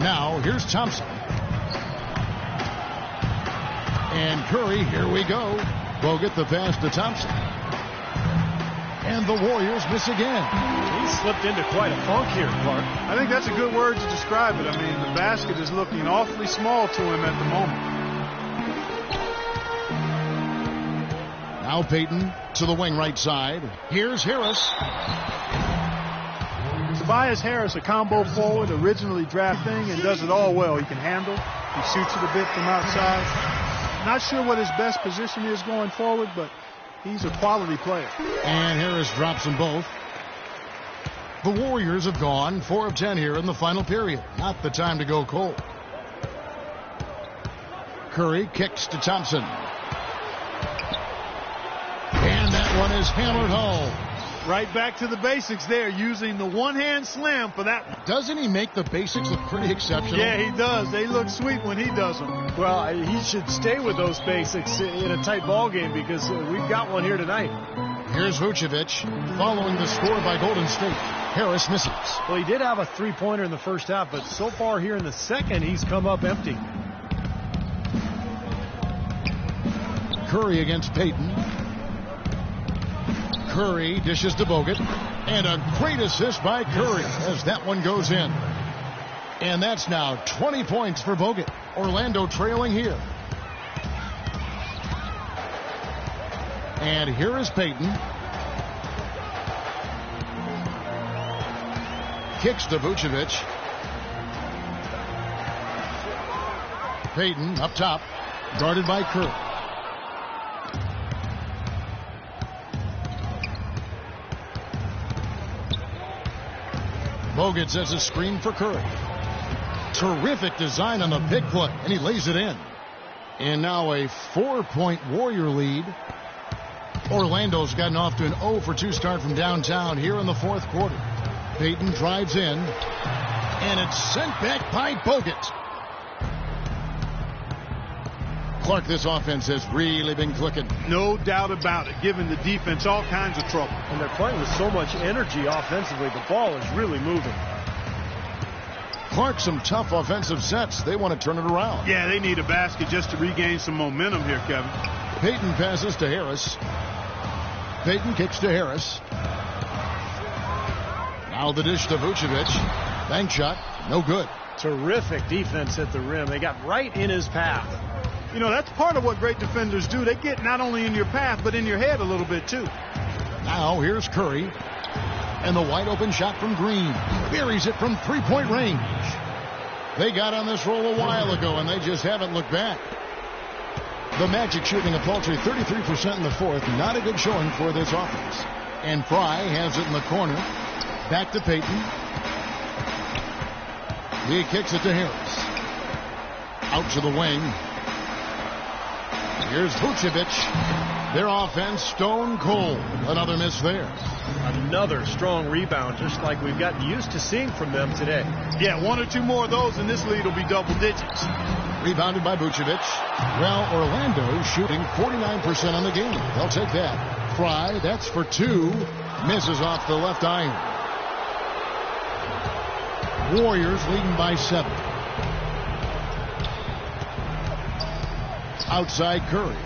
Now, here's Thompson. And Curry, here we go. Bogut the pass to Thompson. And the Warriors miss again. He slipped into quite a funk here, Clark. I think that's a good word to describe it. I mean, the basket is looking awfully small to him at the moment. Now Payton to the wing right side. Here's Harris. Tobias Harris, a combo forward, originally drafting, and does it all well. He can handle. He shoots it a bit from outside. Not sure what his best position is going forward, but he's a quality player. And Harris drops them both. The Warriors have gone 4 of 10 here in the final period. Not the time to go cold. Curry kicks to Thompson. And that one is hammered home. Right back to the basics there, using the one-hand slam for that one. Doesn't he make the basics look pretty exceptional? Yeah, he does. They look sweet when he does them. Well, he should stay with those basics in a tight ball game because we've got one here tonight. Here's Vucevic following the score by Golden State. Harris misses. Well, he did have a three-pointer in the first half, but so far here in the second, he's come up empty. Curry against Payton. Curry dishes to Bogut. And a great assist by Curry as that one goes in. And that's now 20 points for Bogut. Orlando trailing here. And here is Payton. Kicks to Vucevic. Payton up top. Guarded by Curry. Bogut sets a screen for Curry. Terrific design on the pick foot, and he lays it in. And now a 4-point Warrior lead. Orlando's gotten off to an 0-for-2 start from downtown here in the fourth quarter. Payton drives in, and it's sent back by Bogut. Clark, this offense has really been clicking. No doubt about it, giving the defense all kinds of trouble. And they're playing with so much energy offensively. The ball is really moving. Clark, some tough offensive sets. They want to turn it around. Yeah, they need a basket just to regain some momentum here, Kevin. Payton passes to Harris. Payton kicks to Harris. Now the dish to Vucevic. Bank shot, no good. Terrific defense at the rim. They got right in his path. You know, that's part of what great defenders do. They get not only in your path, but in your head a little bit, too. Now here's Curry. And the wide open shot from Green. Buries it from three-point range. They got on this roll a while ago, and they just haven't looked back. The Magic shooting a paltry 33% in the fourth. Not a good showing for this offense. And Fry has it in the corner. Back to Payton. He kicks it to Harris. Out to the wing. Here's Vucevic. Their offense stone cold. Another miss there. Another strong rebound, just like we've gotten used to seeing from them today. Yeah, one or two more of those, and this lead will be double digits. Rebounded by Vucevic. Well, Orlando shooting 49% on the game. They'll take that. Fry, that's for two. Misses off the left iron. Warriors leading by 7. Outside Curry.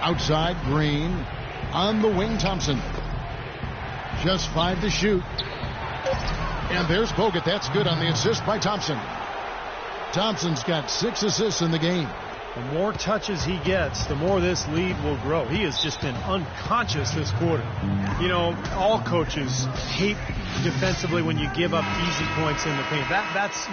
Outside Green. On the wing Thompson. Just 5 to shoot. And there's Bogut. That's good on the assist by Thompson. Thompson's got 6 assists in the game. The more touches he gets, the more this lead will grow. He has just been unconscious this quarter. You know, all coaches hate defensively when you give up easy points in the paint. That's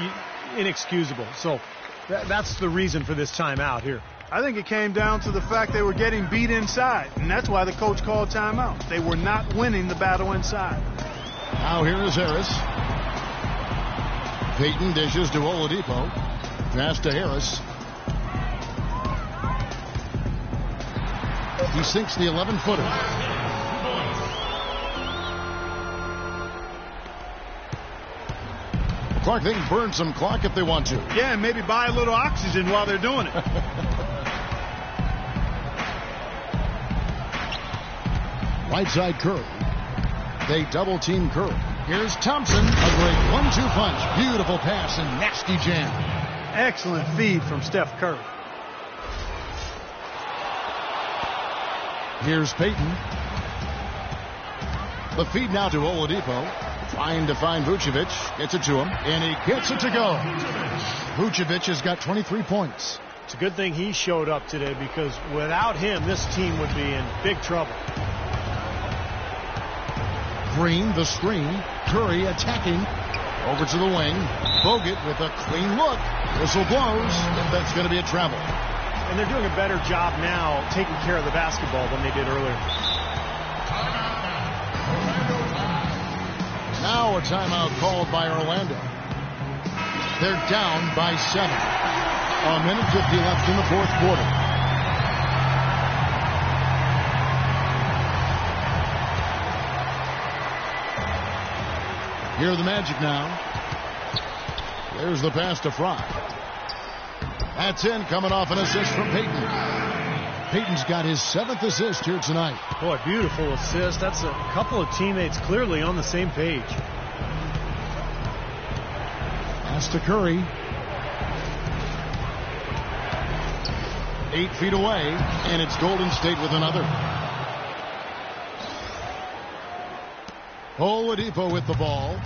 inexcusable. So that's the reason for this timeout here. I think it came down to the fact they were getting beat inside, and that's why the coach called timeout. They were not winning the battle inside. Now here is Harris. Payton dishes to Oladipo. Pass to Harris. He sinks the 11-footer. Clark, they can burn some clock if they want to. Yeah, and maybe buy a little oxygen while they're doing it. Right side Curry. They double team Curry. Here's Thompson. A great 1-2 punch. Beautiful pass and nasty jam. Excellent feed from Steph Curry. Here's Payton. The feed now to Oladipo. Trying to find Vucevic. Gets it to him. And he gets it to go. Vucevic has got 23 points. It's a good thing he showed up today, because without him, this team would be in big trouble. Green, the screen. Curry attacking. Over to the wing. Bogut with a clean look. Whistle blows. That's going to be a travel. And they're doing a better job now taking care of the basketball than they did earlier. Now a timeout called by Orlando. They're down by 7. 1:50 left in the fourth quarter. Here are the Magic now. There's the pass to Fry. That's in, coming off an assist from Payton. Payton's got his 7th assist here tonight. Boy, beautiful assist. That's a couple of teammates clearly on the same page. Pass to Curry. 8 feet away, and it's Golden State with another. Oladipo with the ball.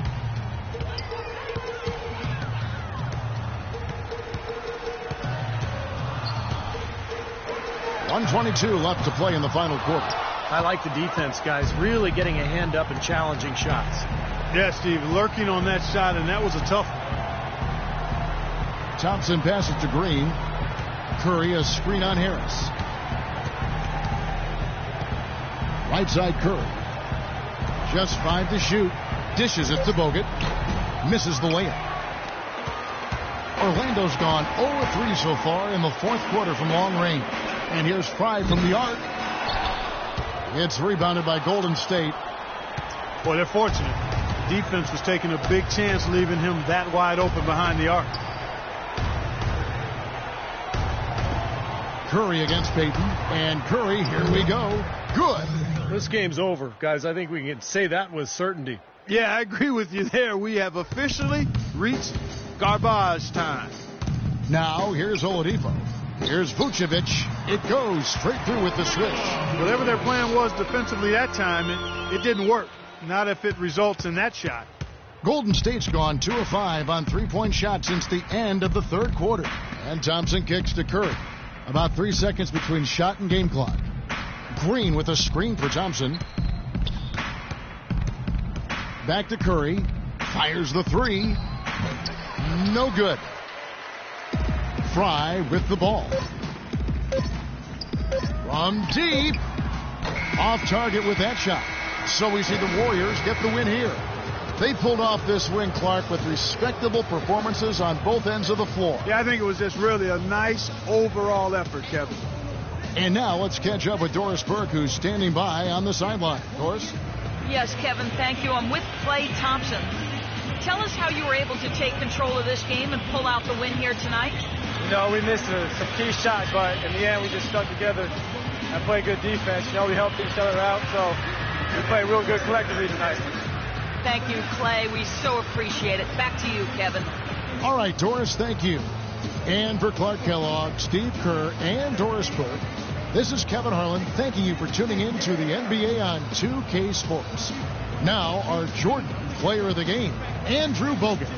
.122 left to play in the final quarter. I like the defense, guys. Really getting a hand up and challenging shots. Yeah, Steve, lurking on that shot, and that was a tough one. Thompson passes to Green. Curry, a screen on Harris. Right side Curry. Just 5 to shoot. Dishes it to Bogut. Misses the layup. Orlando's gone 0-3 so far in the fourth quarter from long range. And here's Fry from the arc. It's rebounded by Golden State. Boy, they're fortunate. Defense was taking a big chance leaving him that wide open behind the arc. Curry against Payton. And Curry, here we go. Good. This game's over, guys. I think we can say that with certainty. Yeah, I agree with you there. We have officially reached garbage time. Now, here's Oladipo. Here's Vucevic. It goes straight through with the switch. Whatever their plan was defensively that time, it didn't work. Not if it results in that shot. Golden State's gone 2 of 5 on three-point shots since the end of the third quarter. And Thompson kicks to Curry. About 3 seconds between shot and game clock. Green with a screen for Thompson. Back to Curry. Fires the three. No good. Fry with the ball. From deep. Off target with that shot. So we see the Warriors get the win here. They pulled off this win, Clark, with respectable performances on both ends of the floor. Yeah, I think it was just really a nice overall effort, Kevin. And now let's catch up with Doris Burke, who's standing by on the sideline. Doris? Yes, Kevin, thank you. I'm with Klay Thompson. Tell us how you were able to take control of this game and pull out the win here tonight. You know, we missed some key shots, but in the end, we just stuck together and played good defense. You know, we helped each other out, so we played real good collectively tonight. Thank you, Klay. We so appreciate it. Back to you, Kevin. All right, Doris, thank you. And for Clark Kellogg, Steve Kerr, and Doris Burke, this is Kevin Harlan thanking you for tuning in to the NBA on 2K Sports. Now, our Jordan Player of the Game, Andrew Bogut.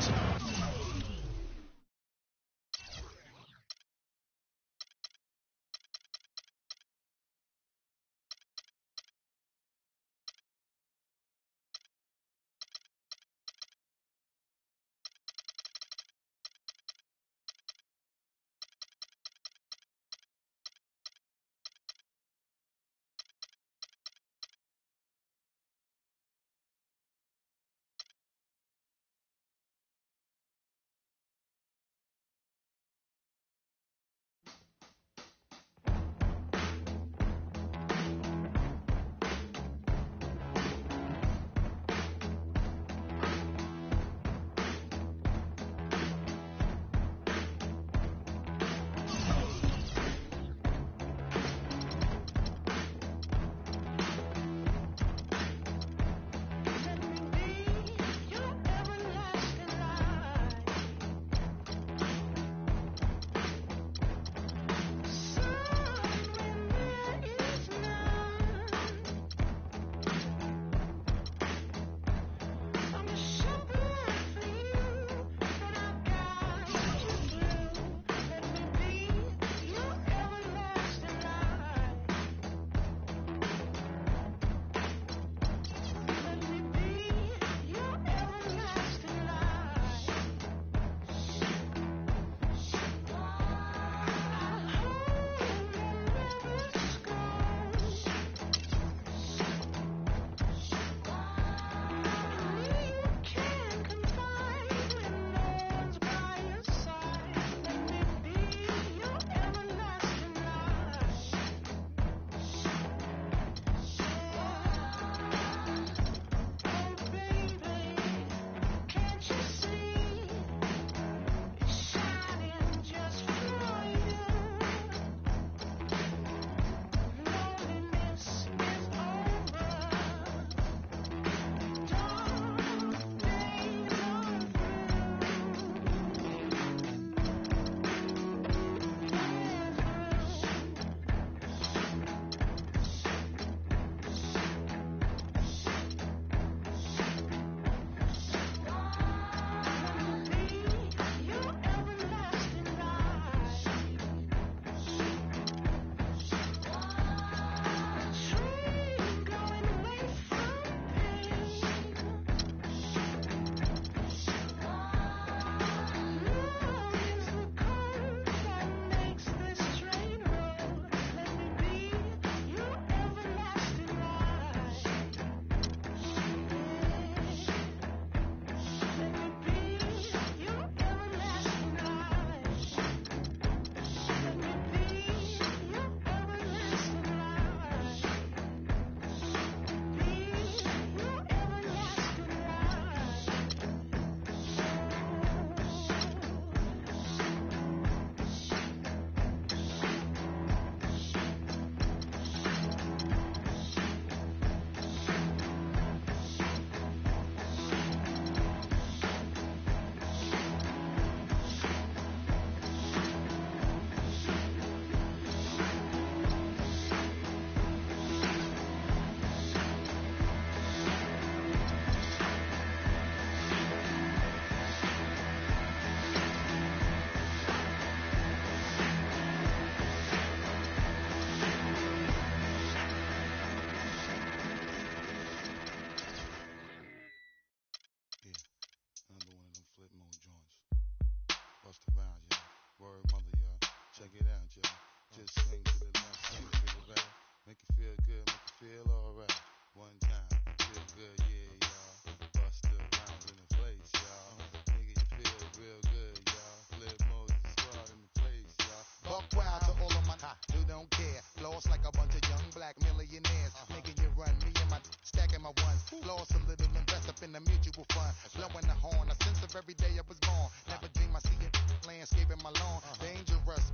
Just swing to the left, swing to the right. Make you feel good, make you feel alright. One time, feel good, yeah, y'all. Bust a round in the place, y'all. Nigga, you feel real good, y'all. Flip Moses squad in the place, y'all. Buck wild to all of my who don't care. Floss like a bunch of young black millionaires. Making you run, me and my stacking my ones. Floss a little, invest up in the mutual fund. Blowing the horn, a sense of every day I was born. Never dream I see it landscaping my lawn. Dangerous,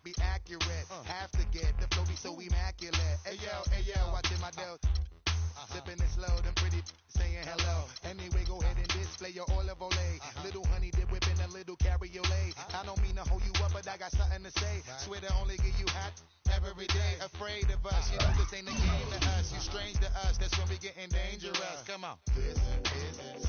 be accurate. Have to get the flow be so immaculate. Hey yo, watching my dough. Sipping it slow, them pretty saying hello. Anyway, go ahead and display your olive ole. Little honey dip whipping a little cabriolet. I don't mean to hold you up, but I got something to say. Swear to only give you hot every day. Afraid of us, you know this ain't a game to us. You strange to us, that's when we getting dangerous. Come on. This is